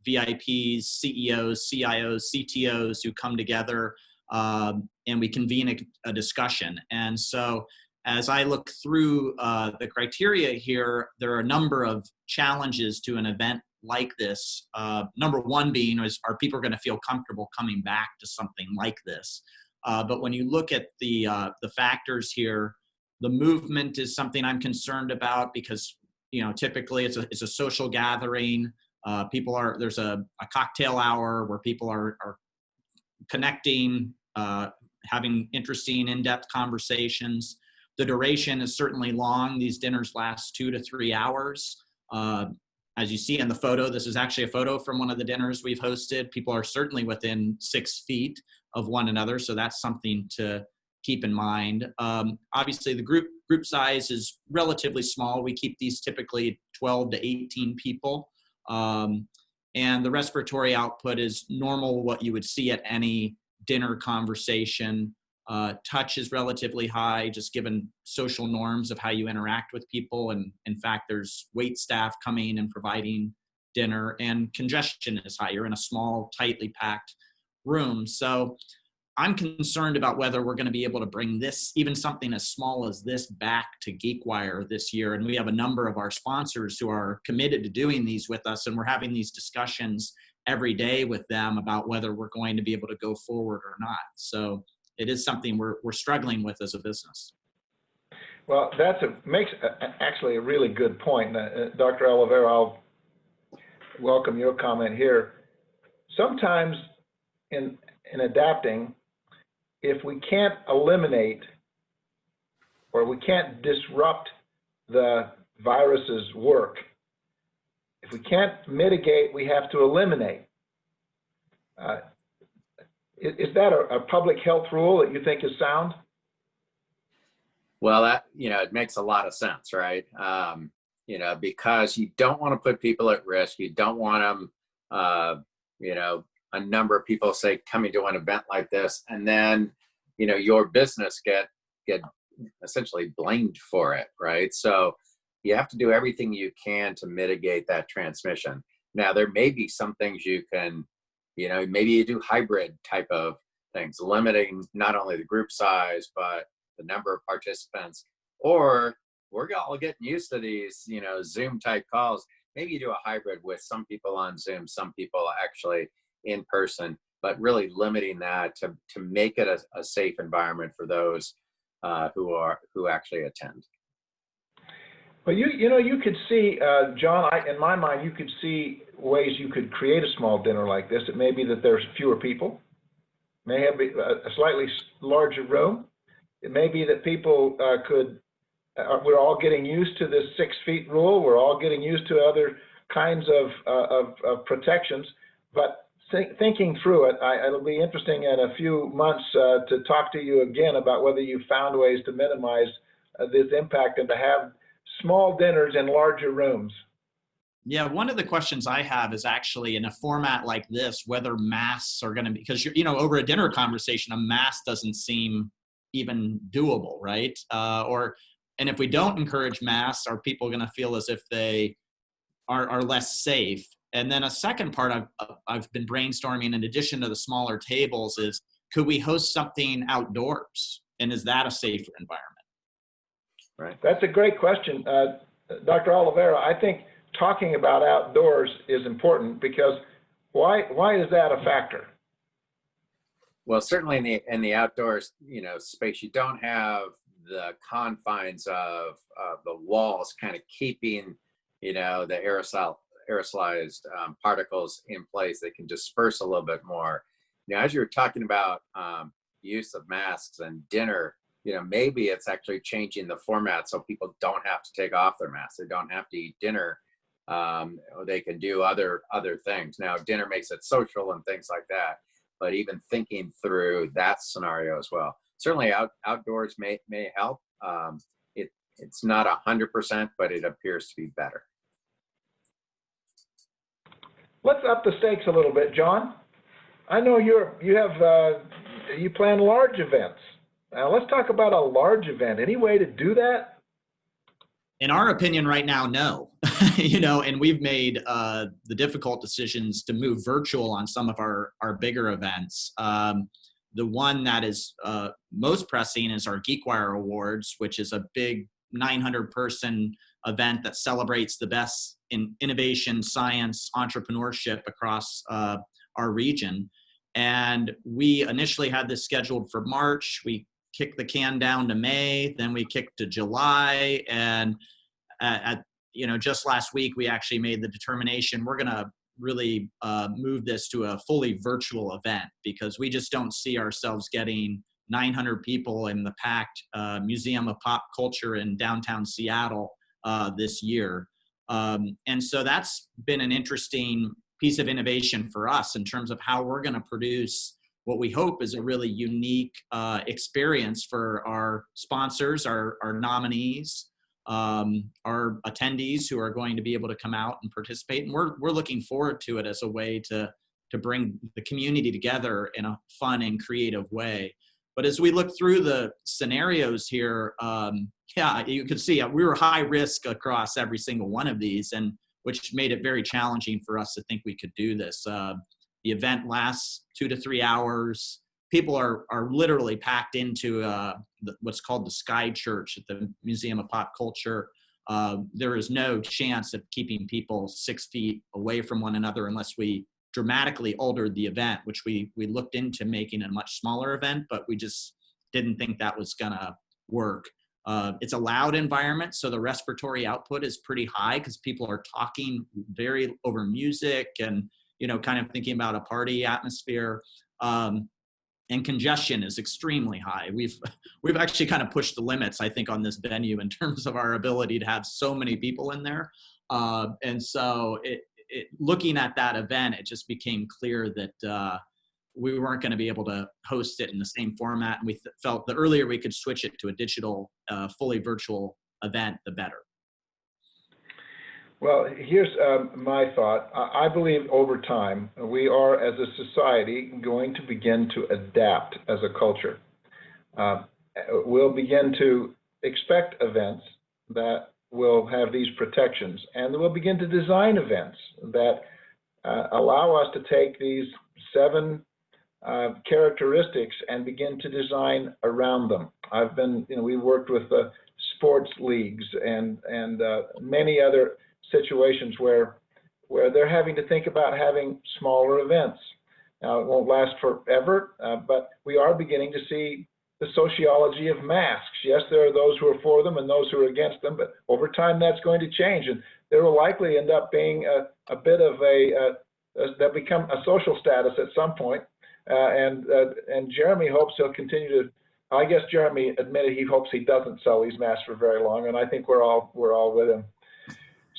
VIPs, CEOs, CIOs, CTOs who come together, and we convene a discussion. And so as I look through the criteria here, there are a number of challenges to an event like this. Number one being are people going to feel comfortable coming back to something like this? But when you look at the factors here, the movement is something I'm concerned about because typically it's a social gathering. There's a cocktail hour where people are connecting, having interesting in-depth conversations. The duration is certainly long. These dinners last 2 to 3 hours. As you see in the photo, this is actually a photo from one of the dinners we've hosted. People are certainly within 6 feet of one another, so that's something to keep in mind. Obviously, the group size is relatively small. We keep these typically 12 to 18 people. And the respiratory output is normal, what you would see at any dinner conversation. Touch is relatively high, just given social norms of how you interact with people. And in fact, there's wait staff coming and providing dinner, and congestion is high. You're in a small, tightly packed room. So I'm concerned about whether we're going to be able to bring this, even something as small as this, back to GeekWire this year. And we have a number of our sponsors who are committed to doing these with us, and we're having these discussions every day with them about whether we're going to be able to go forward or not. So it is something we're struggling with as a business. Well, makes actually a really good point. Dr. Oliveira, I'll welcome your comment here. Sometimes in adapting, if we can't eliminate or we can't disrupt the virus's work, if we can't mitigate, we have to eliminate. Is that a public health rule that you think is sound? Well, that, it makes a lot of sense, right? Because you don't want to put people at risk. You don't want them, a number of people say coming to an event like this, and then, your business get essentially blamed for it, right? So you have to do everything you can to mitigate that transmission. Now, there may be some things you can, maybe you do hybrid type of things, limiting not only the group size, but the number of participants. Or we're all getting used to these, Zoom type calls. Maybe you do a hybrid with some people on Zoom, some people actually in person, but really limiting that to make it a safe environment for those who actually attend. Well, you could see, John, in my mind, you could see ways you could create a small dinner like this. It may be that there's fewer people, may have a slightly larger room. It may be that people we're all getting used to this 6 feet rule. We're all getting used to other kinds of protections, but thinking through it, it'll be interesting in a few months to talk to you again about whether you found ways to minimize this impact and to have small dinners in larger rooms. Yeah, one of the questions I have is actually in a format like this, whether masks are going to be, because over a dinner conversation, a mask doesn't seem even doable, right? And if we don't encourage masks, are people going to feel as if they are less safe? And then a second part I've been brainstorming, in addition to the smaller tables, is could we host something outdoors? And is that a safer environment? Right. That's a great question. Dr. Oliveira, I think talking about outdoors is important, because why is that a factor? Well, certainly in the outdoors, space, you don't have the confines of the walls kind of keeping, the aerosolized particles in place. They can disperse a little bit more. As you're talking about use of masks and dinner, maybe it's actually changing the format so people don't have to take off their masks. They don't have to eat dinner. Or they can do other things. Now, dinner makes it social and things like that, but even thinking through that scenario as well. Certainly outdoors may help. It's not 100%, but it appears to be better. Let's up the stakes a little bit, John. I know you plan large events. Now let's talk about a large event. Any way to do that? In our opinion right now, no. And we've made the difficult decisions to move virtual on some of our bigger events. The one that is most pressing is our GeekWire Awards, which is a big 900-person event that celebrates the best in innovation, science, entrepreneurship across our region. And we initially had this scheduled for March. We kicked the can down to May, then we kicked to July, and just last week we actually made the determination we're going to really move this to a fully virtual event, because we just don't see ourselves getting 900 people in the packed Museum of Pop Culture in downtown Seattle this year. And so that's been an interesting piece of innovation for us in terms of how we're going to produce what we hope is a really unique experience for our sponsors, our nominees, our attendees who are going to be able to come out and participate. And we're looking forward to it as a way to bring the community together in a fun and creative way. But as we look through the scenarios here, yeah, you can see we were high risk across every single one of these, and which made it very challenging for us to think we could do this. The event lasts 2 to 3 hours. People are literally packed into what's called the Sky Church at the Museum of Pop Culture. There is no chance of keeping people 6 feet away from one another unless we dramatically altered the event, which we looked into making a much smaller event, but we just didn't think that was gonna work. It's a loud environment, so the respiratory output is pretty high because people are talking very over music and, you know, kind of thinking about a party atmosphere. And congestion is extremely high. We've actually kind of pushed the limits, I think, on this venue in terms of our ability to have so many people in there. And so looking at that event, it just became clear that we weren't going to be able to host it in the same format. And we felt the earlier we could switch it to a digital, fully virtual event, the better. Well, here's my thought. I believe over time, we are, as a society, going to begin to adapt as a culture. We'll begin to expect events that will have these protections, and we'll begin to design events that allow us to take these 7 characteristics and begin to design around them. We worked with the sports leagues and many other situations where they're having to think about having smaller events. Now, it won't last forever, but we are beginning to see the sociology of masks. Yes, there are those who are for them and those who are against them, but over time that's going to change, and there will likely end up being a bit of that become a social status at some point. And Jeremy hopes he'll continue to. I guess Jeremy admitted he hopes he doesn't sell these masks for very long, and I think we're all with him.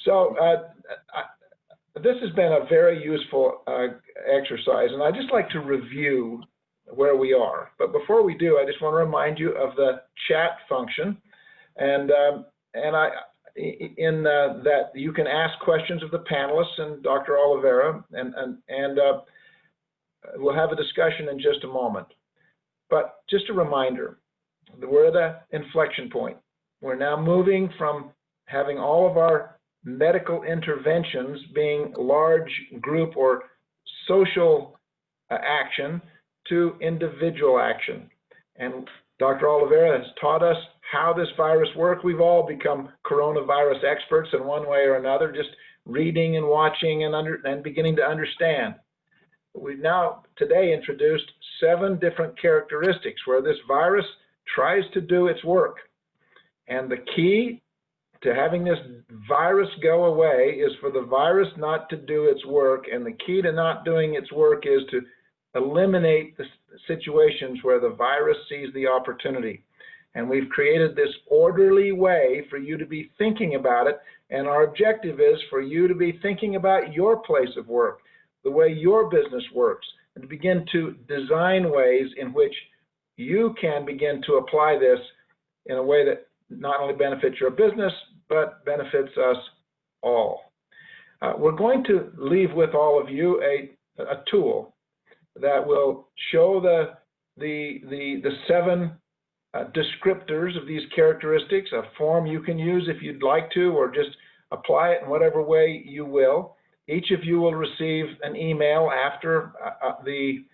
So this has been a very useful exercise, and I'd just like to review where we are. But before we do, I just want to remind you of the chat function, and that you can ask questions of the panelists and Dr. Oliveira, and we'll have a discussion in just a moment. But just a reminder, we're at the inflection point. We're now moving from having all of our medical interventions being large group or social action to individual action. And Dr. Oliveira has taught us how this virus works. We've all become coronavirus experts in one way or another, just reading and watching and beginning to understand. We've now today introduced 7 different characteristics where this virus tries to do its work. And the key to having this virus go away is for the virus not to do its work, and the key to not doing its work is to eliminate the situations where the virus sees the opportunity. And we've created this orderly way for you to be thinking about it, and our objective is for you to be thinking about your place of work, the way your business works, and to begin to design ways in which you can begin to apply this in a way that not only benefits your business, but benefits us all. We're going to leave with all of you a tool that will show the 7 descriptors of these characteristics, a form you can use if you'd like to, or just apply it in whatever way you will. Each of you will receive an email after the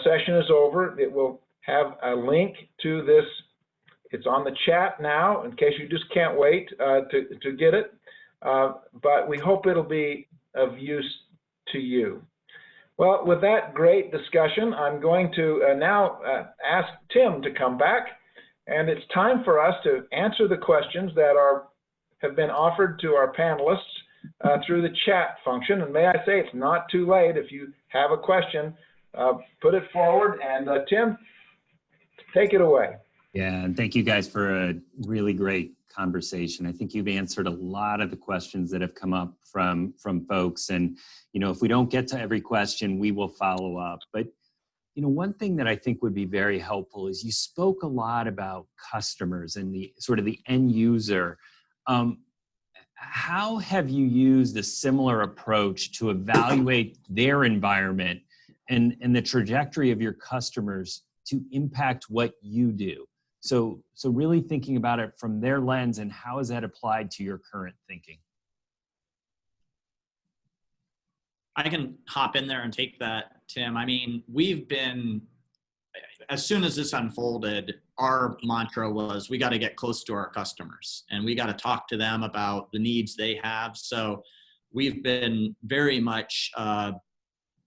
session is over. It will have a link to this. It's on the chat now, in case you just can't wait to get it. But we hope it'll be of use to you. Well, with that great discussion, I'm going to now ask Tim to come back, and it's time for us to answer the questions that have been offered to our panelists through the chat function. And may I say, it's not too late. If you have a question, put it forward, and Tim, take it away. Yeah, and thank you guys for a really great conversation. I think you've answered a lot of the questions that have come up from folks. And, if we don't get to every question, we will follow up. But, one thing that I think would be very helpful is you spoke a lot about customers and the sort of the end user. How have you used a similar approach to evaluate their environment and the trajectory of your customers to impact what you do? So really thinking about it from their lens, and how is that applied to your current thinking? I can hop in there and take that, Tim. I mean, we've been, as soon as this unfolded, our mantra was we got to get close to our customers and we got to talk to them about the needs they have. So we've been very much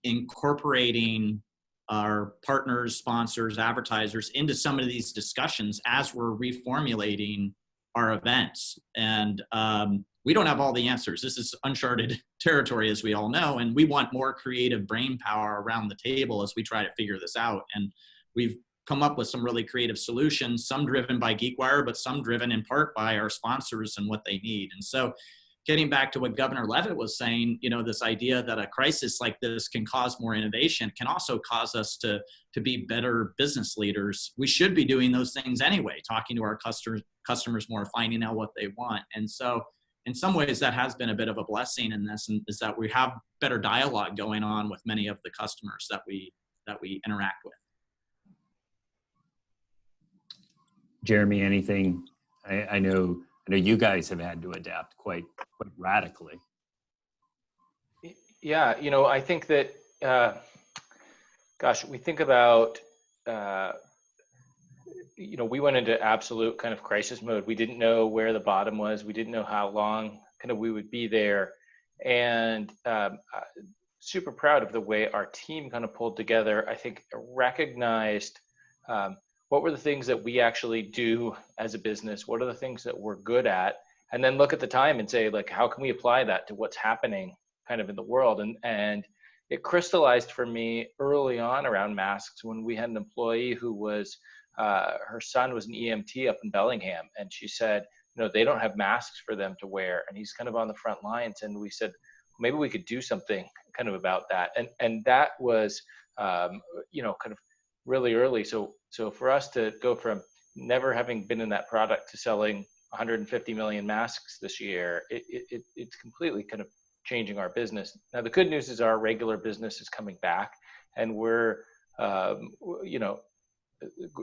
incorporating our partners, sponsors, advertisers into some of these discussions as we're reformulating our events. And we don't have all the answers. This is uncharted territory, as we all know, and we want more creative brain power around the table as we try to figure this out. And we've come up with some really creative solutions, some driven by GeekWire, but some driven in part by our sponsors and what they need. And so getting back to what Governor Leavitt was saying, this idea that a crisis like this can cause more innovation can also cause us to be better business leaders. We should be doing those things anyway, talking to our customers more, finding out what they want. And so in some ways that has been a bit of a blessing in this, and is that we have better dialogue going on with many of the customers that we interact with. Jeremy, anything? I know you guys have had to adapt quite radically. Yeah, I think that, we think about, we went into absolute kind of crisis mode. We didn't know where the bottom was. We didn't know how long kind of we would be there. And super proud of the way our team kind of pulled together. I think recognized what were the things that we actually do as a business? What are the things that we're good at? And then look at the time and say, like, how can we apply that to what's happening kind of in the world? And it crystallized for me early on around masks when we had an employee who was, her son was an EMT up in Bellingham. And she said, they don't have masks for them to wear. And he's kind of on the front lines. And we said, maybe we could do something kind of about that. And that was, kind of really early. So for us to go from never having been in that product to selling 150 million masks this year, it's completely kind of changing our business. Now, the good news is our regular business is coming back, and we're,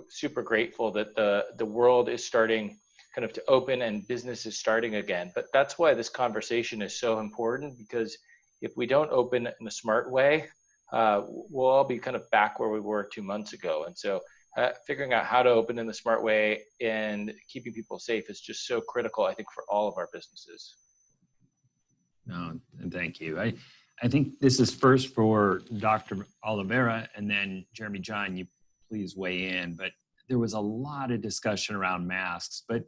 super grateful that the world is starting kind of to open and business is starting again. But that's why this conversation is so important, because if we don't open in a smart way, we'll all be kind of back where we were 2 months ago. And so figuring out how to open in the smart way and keeping people safe is just so critical, I think, for all of our businesses. No, and thank you. I think this is first for Dr. Oliveira, and then Jeremy, John, you please weigh in. But there was a lot of discussion around masks. But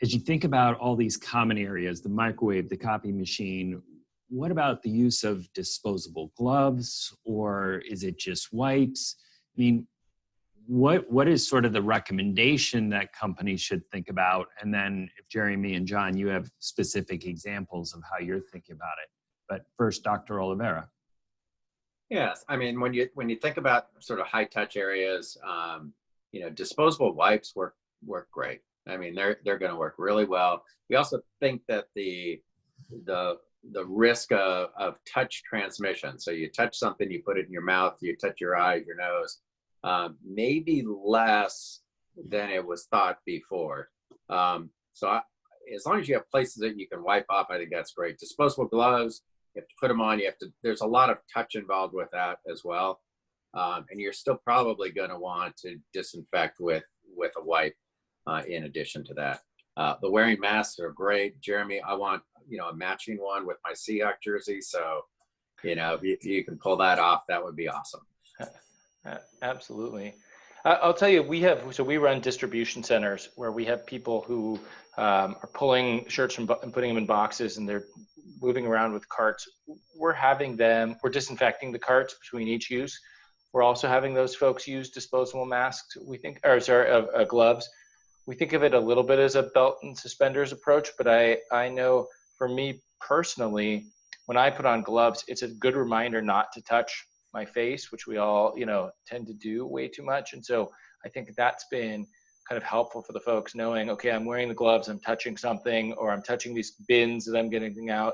as you think about all these common areas, the microwave, the copy machine, what about the use of disposable gloves, or is it just wipes? I mean, what is sort of the recommendation that companies should think about? And then if Jeremy and John, you have specific examples of how you're thinking about it. But first, Dr. Oliveira. Yes, I mean, when you think about sort of high touch areas, disposable wipes work great. I mean, they're going to work really well. We also think that the risk of touch transmission, so you touch something, you put it in your mouth, you touch your eye, your nose, maybe less than it was thought before. As long as you have places that you can wipe off, I think that's great. Disposable gloves, you have to put them on. There's a lot of touch involved with that as well. And you're still probably going to want to disinfect with a wipe in addition to that. The wearing masks are great. Jeremy, I want, a matching one with my Seahawks jersey. So, if you can pull that off, that would be awesome. Absolutely. I'll tell you, we run distribution centers where we have people who are pulling shirts and putting them in boxes, and they're moving around with carts. We're disinfecting the carts between each use. We're also having those folks use disposable masks, gloves. we think of it a little bit as a belt and suspenders approach, but I know for me personally, when I put on gloves, it's a good reminder not to touch my face, which we all, tend to do way too much. And so I think that's been kind of helpful for the folks knowing, okay, I'm wearing the gloves, I'm touching something, or I'm touching these bins that I'm getting out.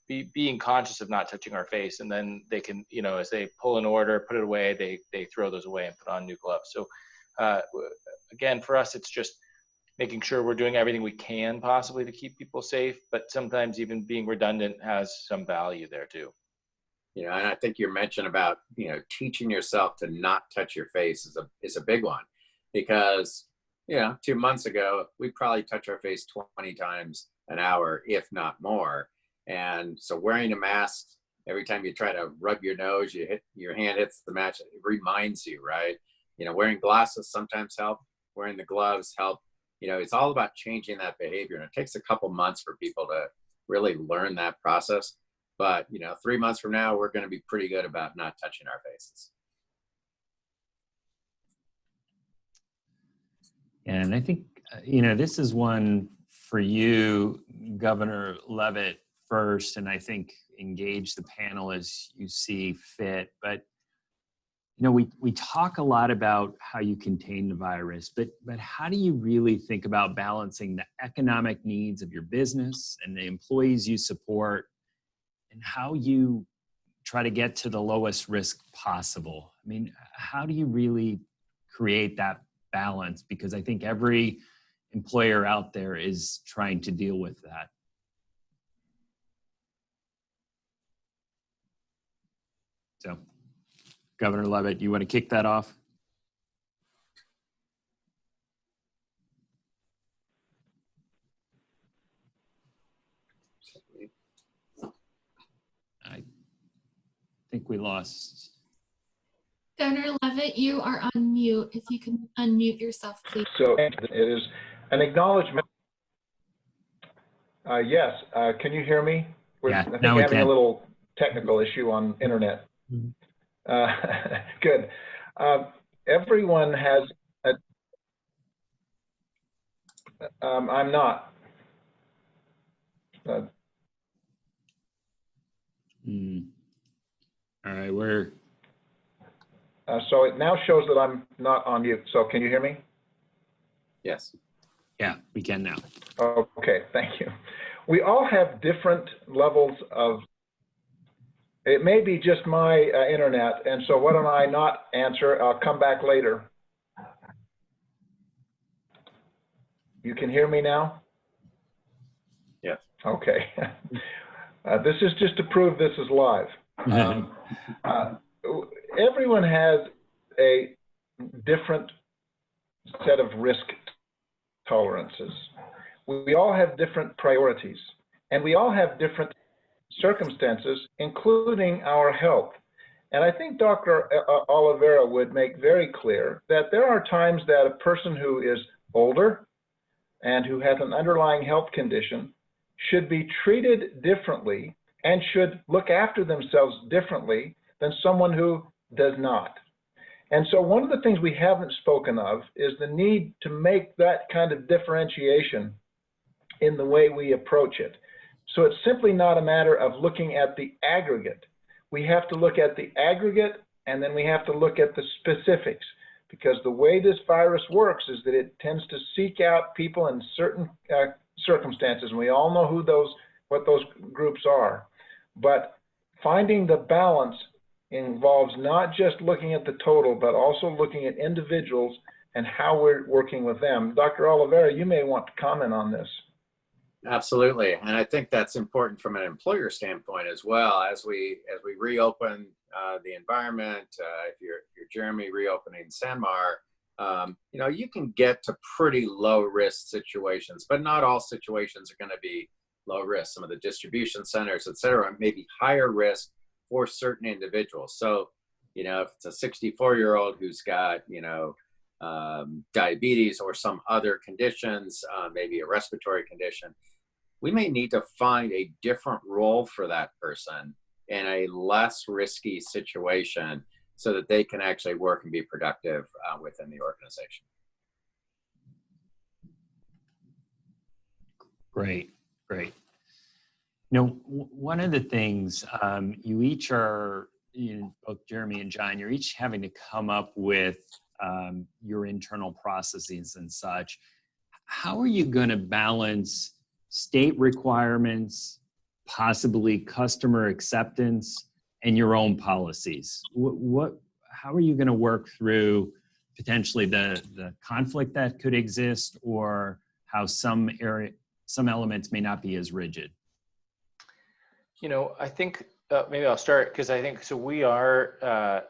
Being conscious of not touching our face, and then they can, as they pull an order, put it away, they throw those away and put on new gloves. So again, for us, it's just making sure we're doing everything we can possibly to keep people safe, but sometimes even being redundant has some value there too. And I think your mention about, teaching yourself to not touch your face is a big one, because, 2 months ago, we probably touch our face 20 times an hour, if not more. And so wearing a mask, every time you try to rub your nose, your hand hits the match, it reminds you, right? Wearing glasses sometimes help, wearing the gloves help. It's all about changing that behavior. And it takes a couple months for people to really learn that process. But, 3 months from now, we're going to be pretty good about not touching our faces. And I think, this is one for you, Governor Leavitt, first, and I think engage the panel as you see fit. But, we talk a lot about how you contain the virus, but how do you really think about balancing the economic needs of your business and the employees you support, and how you try to get to the lowest risk possible? I mean, how do you really create that balance? Because I think every employer out there is trying to deal with that. So, Governor Leavitt, you want to kick that off? I think we lost. Governor Leavitt, you are on mute. If you can unmute yourself, please. So it is an acknowledgement. Yes, can you hear me? Yeah, I think now we having can. a little technical issue on internet. Mhm. Good. Everyone has I'm not. All right, we're. So it now shows that I'm not on mute. So can you hear me? Yes. Yeah, we can now. Okay, thank you. We all have different levels of, it may be just my internet, and so why don't I not answer? I'll come back later. You can hear me now? Yes. Okay. This is just to prove this is live. Everyone has a different set of risk tolerances. We all have different priorities, and we all have different circumstances, including our health. And I think Dr. Oliveira would make very clear that there are times that a person who is older and who has an underlying health condition should be treated differently and should look after themselves differently than someone who does not. And so one of the things we haven't spoken of is the need to make that kind of differentiation in the way we approach it. So it's simply not a matter of looking at the aggregate. We have to look at the aggregate, and then we have to look at the specifics, because the way this virus works is that it tends to seek out people in certain circumstances, and we all know what those groups are. But finding the balance involves not just looking at the total, but also looking at individuals and how we're working with them. Dr. Oliveira, you may want to comment on this. Absolutely, and I think that's important from an employer standpoint as well. As we reopen the environment, if you're Jeremy reopening SanMar, you can get to pretty low risk situations, but not all situations are going to be low risk. Some of the distribution centers, et cetera, may be higher risk for certain individuals. So, if it's a 64-year-old who's got, diabetes or some other conditions, maybe a respiratory condition, we may need to find a different role for that person in a less risky situation so that they can actually work and be productive within the organization. Great, great. You know, one of the things you each are, both Jeremy and John, you're each having to come up with your internal processes and such. How are you going to balance state requirements, possibly customer acceptance, and your own policies? How are you going to work through potentially the conflict that could exist, or how some elements may not be as rigid? You know, I think maybe I'll start, because I think so. We are,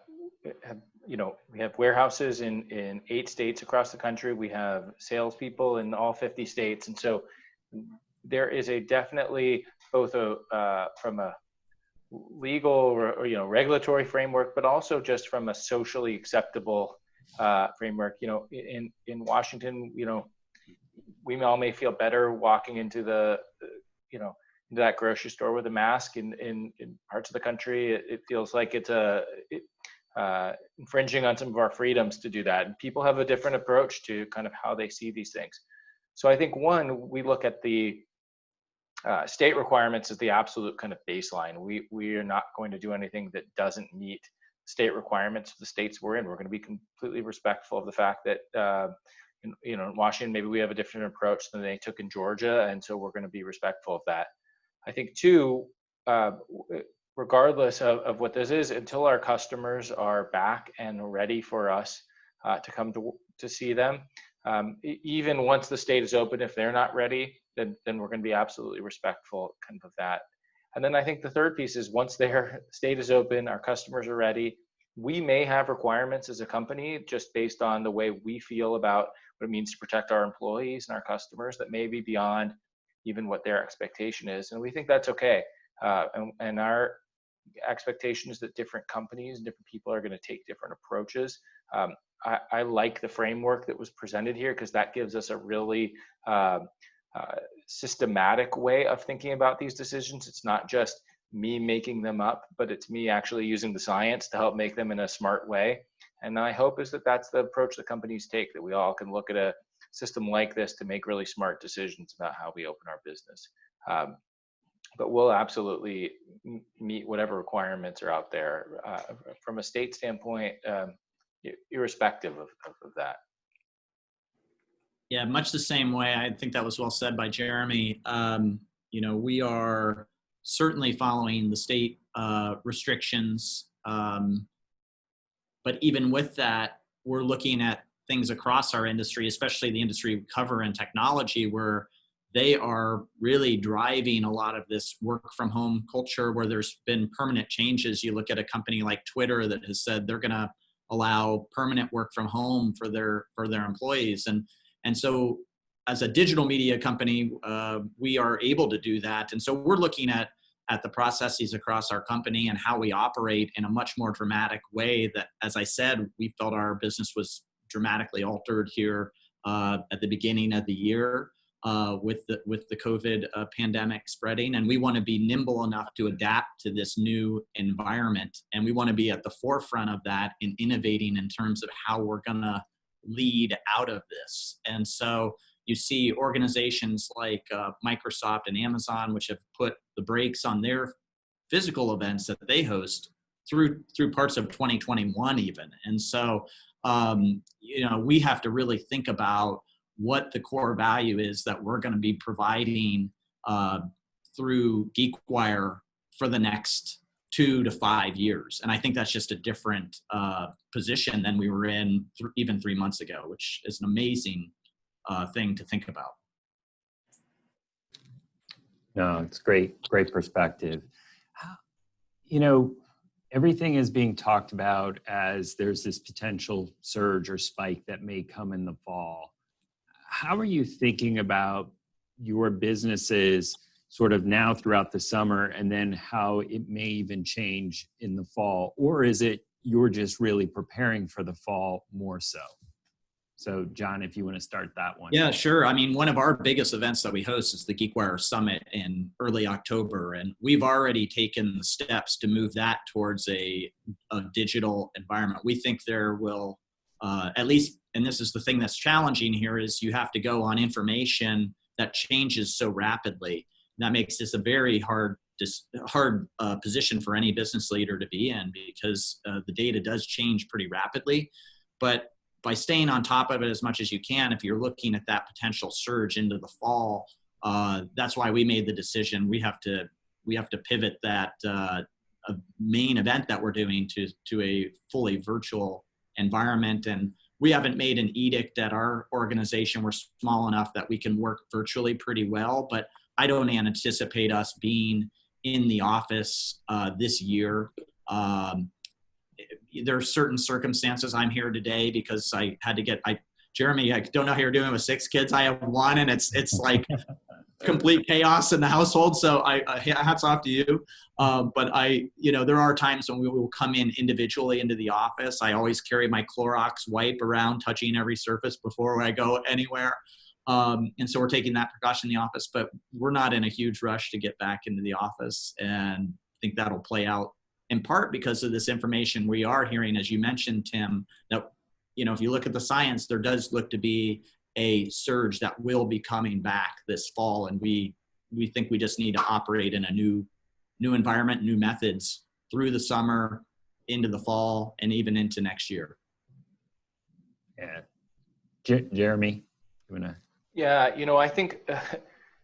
we have warehouses in 8 states across the country. We have salespeople in all 50 states, and so there is a definitely both from a legal or regulatory framework, but also just from a socially acceptable framework. You know, in Washington, we all may feel better walking into into that grocery store with a mask. In parts of the country, it feels like it's infringing on some of our freedoms to do that. And people have a different approach to kind of how they see these things. So I think we look at the state requirements as the absolute kind of baseline. We are not going to do anything that doesn't meet state requirements of the states we're in. We're going to be completely respectful of the fact that in Washington, maybe we have a different approach than they took in Georgia, and so we're going to be respectful of that. I think too, regardless of what this is, until our customers are back and ready for us to come to see them, even once the state is open, if they're not ready, then we're going to be absolutely respectful kind of that. And then I think the third piece is, once their state is open, our customers are ready, we may have requirements as a company just based on the way we feel about what it means to protect our employees and our customers that may be beyond even what their expectation is. And we think that's okay. And our expectation is that different companies and different people are going to take different approaches. I like the framework that was presented here, because that gives us a really systematic way of thinking about these decisions. It's not just me making them up, but it's me actually using the science to help make them in a smart way. And my hope is that that's the approach that companies take, that we all can look at a system like this to make really smart decisions about how we open our business. But we'll absolutely meet whatever requirements are out there from a state standpoint, irrespective of that. Yeah, much the same way. I think that was well said by Jeremy. We are certainly following the state restrictions, but even with that, we're looking at things across our industry, especially the industry we cover in technology, where they are really driving a lot of this work from home culture, where there's been permanent changes. You look at a company like Twitter that has said they're going to allow permanent work from home for their employees. And so as a digital media company, we are able to do that. And so we're looking at the processes across our company and how we operate in a much more dramatic way that, as I said, we felt our business was dramatically altered here at the beginning of the year with the COVID pandemic spreading. And we want to be nimble enough to adapt to this new environment. And we want to be at the forefront of that in innovating in terms of how we're going to lead out of this. And so you see organizations like Microsoft and Amazon, which have put the brakes on their physical events that they host through parts of 2021 even. And so, we have to really think about what the core value is that we're going to be providing through GeekWire for the next 2 to 5 years. And I think that's just a different position than we were in even 3 months ago, which is an amazing thing to think about. No, it's great perspective. Everything is being talked about as there's this potential surge or spike that may come in the fall. How are you thinking about your businesses sort of now throughout the summer, and then how it may even change in the fall? Or is it you're just really preparing for the fall more so? So John, if you want to start that one. Yeah, sure. I mean, one of our biggest events that we host is the GeekWire Summit in early October. And we've already taken the steps to move that towards a digital environment. We think there will, at least, and this is the thing that's challenging here, is you have to go on information that changes so rapidly. That makes this a very hard position for any business leader to be in, because the data does change pretty rapidly. But by staying on top of it as much as you can, if you're looking at that potential surge into the fall, that's why we made the decision. We have to pivot that a main event that we're doing to a fully virtual environment. And we haven't made an edict at our organization. We're small enough that we can work virtually pretty well, but I don't anticipate us being in the office this year. There are certain circumstances. I'm here today because I had to get, Jeremy, I don't know how you're doing with 6 kids. I have 1, and it's like complete chaos in the household. So hats off to you. But there are times when we will come in individually into the office. I always carry my Clorox wipe around, touching every surface before I go anywhere. And so we're taking that precaution in the office, but we're not in a huge rush to get back into the office. And I think that'll play out in part because of this information we are hearing, as you mentioned, Tim, that, if you look at the science, there does look to be a surge that will be coming back this fall. And we think we just need to operate in a new environment, new methods through the summer, into the fall, and even into next year. Yeah. Jeremy, you want to? Yeah, I think,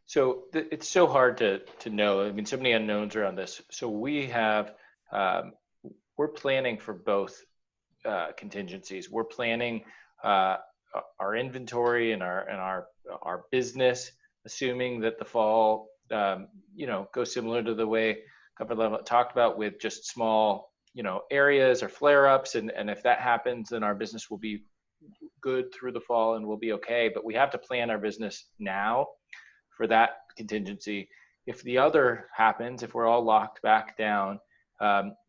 so it's so hard to know. I mean, so many unknowns around this. So we have, we're planning for both contingencies. We're planning our inventory and our business, assuming that the fall, goes similar to the way Governor Leavitt talked about, with just small, areas or flare-ups. And if that happens, then our business will be good through the fall and we'll be okay. But we have to plan our business now for that contingency. If the other happens, if we're all locked back down,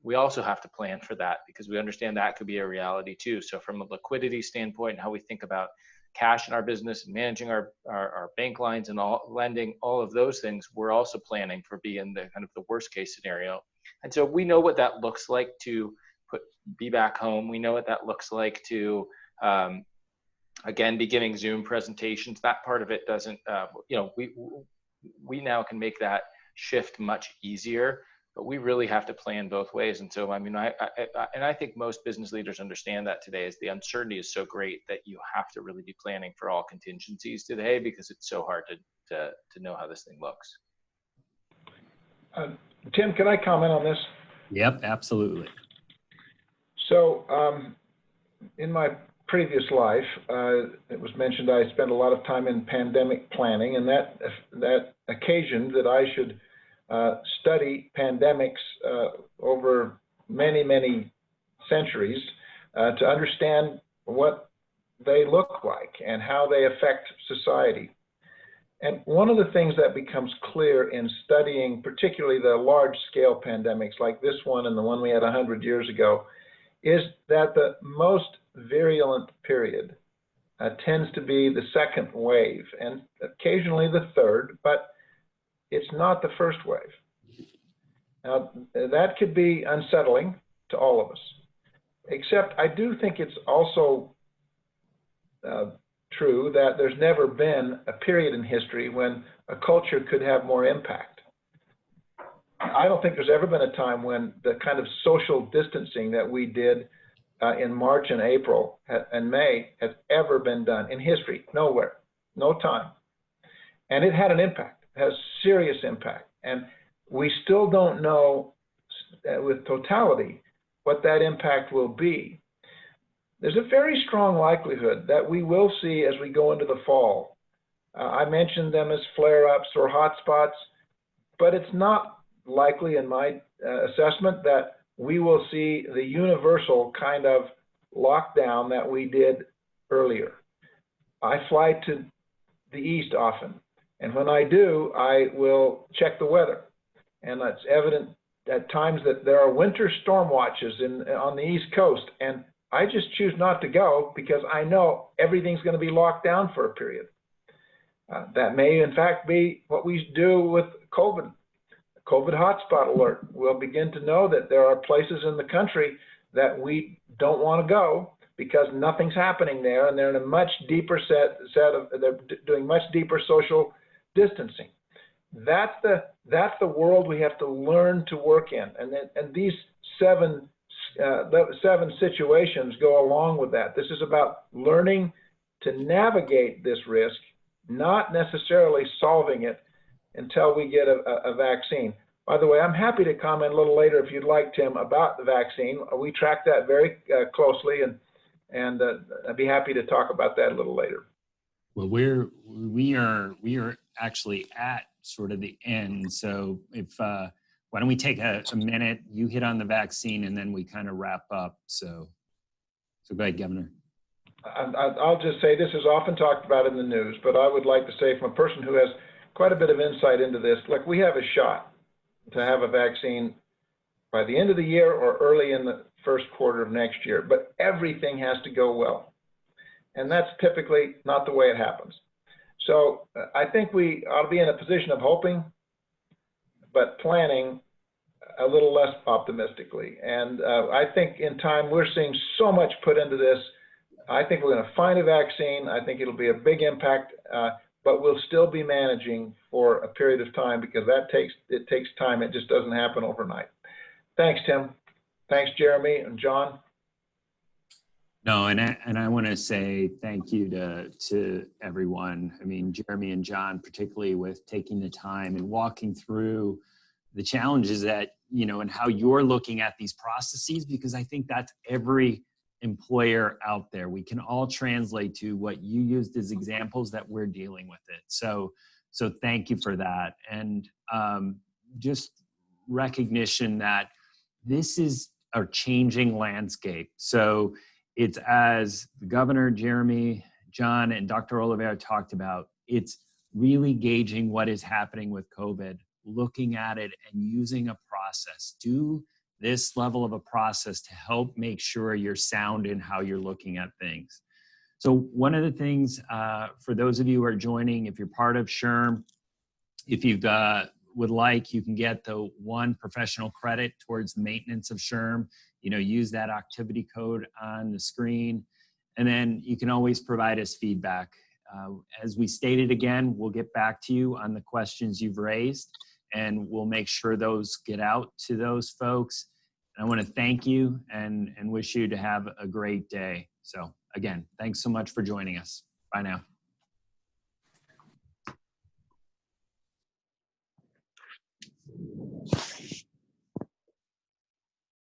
we also have to plan for that, because we understand that could be a reality too. So from a liquidity standpoint, how we think about cash in our business and managing our bank lines and all lending, all of those things, we're also planning for being the kind of the worst case scenario. And so we know what that looks like to be back home. We know what that looks like to again, be giving Zoom presentations. That part of it doesn't, we now can make that shift much easier, but we really have to plan both ways. And so, I mean, I think most business leaders understand that today, is the uncertainty is so great that you have to really be planning for all contingencies today, because it's so hard to know how this thing looks. Tim, can I comment on this? Yep, absolutely. So in my previous life, it was mentioned I spent a lot of time in pandemic planning, and that occasioned that I should study pandemics over many, many centuries to understand what they look like and how they affect society. And one of the things that becomes clear in studying particularly the large-scale pandemics like this one and the one we had 100 years ago is that the most virulent period tends to be the second wave, and occasionally the third, but it's not the first wave. Now, that could be unsettling to all of us, except I do think it's also true that there's never been a period in history when a culture could have more impact. I don't think there's ever been a time when the kind of social distancing that we did in March and April and May has ever been done in history. Nowhere, no time. And it had an impact, it has serious impact. And we still don't know with totality what that impact will be. There's a very strong likelihood that we will see as we go into the fall. I mentioned them as flare-ups or hotspots, but it's not likely in my assessment that we will see the universal kind of lockdown that we did earlier. I fly to the east often, and when I do, I will check the weather. And it's evident at times that there are winter storm watches on the East Coast, and I just choose not to go because I know everything's going to be locked down for a period. That may, in fact, be what we do with COVID. COVID hotspot alert. We'll begin to know that there are places in the country that we don't want to go because nothing's happening there, and they're in a much deeper they're doing much deeper social distancing. That's the world we have to learn to work in, and these seven situations go along with that. This is about learning to navigate this risk, not necessarily solving it until we get a vaccine. By the way, I'm happy to comment a little later if you'd like, Tim, about the vaccine. We track that very closely, and I'd be happy to talk about that a little later. Well, we are actually at sort of the end. So why don't we take a minute? You hit on the vaccine, and then we kind of wrap up. So go ahead, Governor. I'll just say this is often talked about in the news, but I would like to say from a person who has quite a bit of insight into this, look, we have a shot to have a vaccine by the end of the year or early in the first quarter of next year, but everything has to go well. And that's typically not the way it happens. So I think we ought to be in a position of hoping, but planning a little less optimistically. And I think in time, we're seeing so much put into this. I think we're going to find a vaccine. I think it'll be a big impact, but we'll still be managing for a period of time because it takes time. It just doesn't happen overnight. Thanks, Tim. Thanks, Jeremy and John. No, and I want to say thank you to everyone. I mean, Jeremy and John, particularly with taking the time and walking through the challenges that, and how you're looking at these processes, because I think that's every employer out there. We can all translate to what you used as examples that we're dealing with it. So thank you for that. And just recognition that this is a changing landscape. So it's, as the Governor, Jeremy, John, and Dr. Oliveira talked about, it's really gauging what is happening with COVID, looking at it and using a process. Do this level of a process to help make sure you're sound in how you're looking at things. So one of the things for those of you who are joining, if you're part of SHRM, if you would like, you can get the 1 professional credit towards the maintenance of SHRM. Use that activity code on the screen, and then you can always provide us feedback. As we stated again, we'll get back to you on the questions you've raised, and we'll make sure those get out to those folks. And I want to thank you and wish you to have a great day. So again, thanks so much for joining us. Bye now.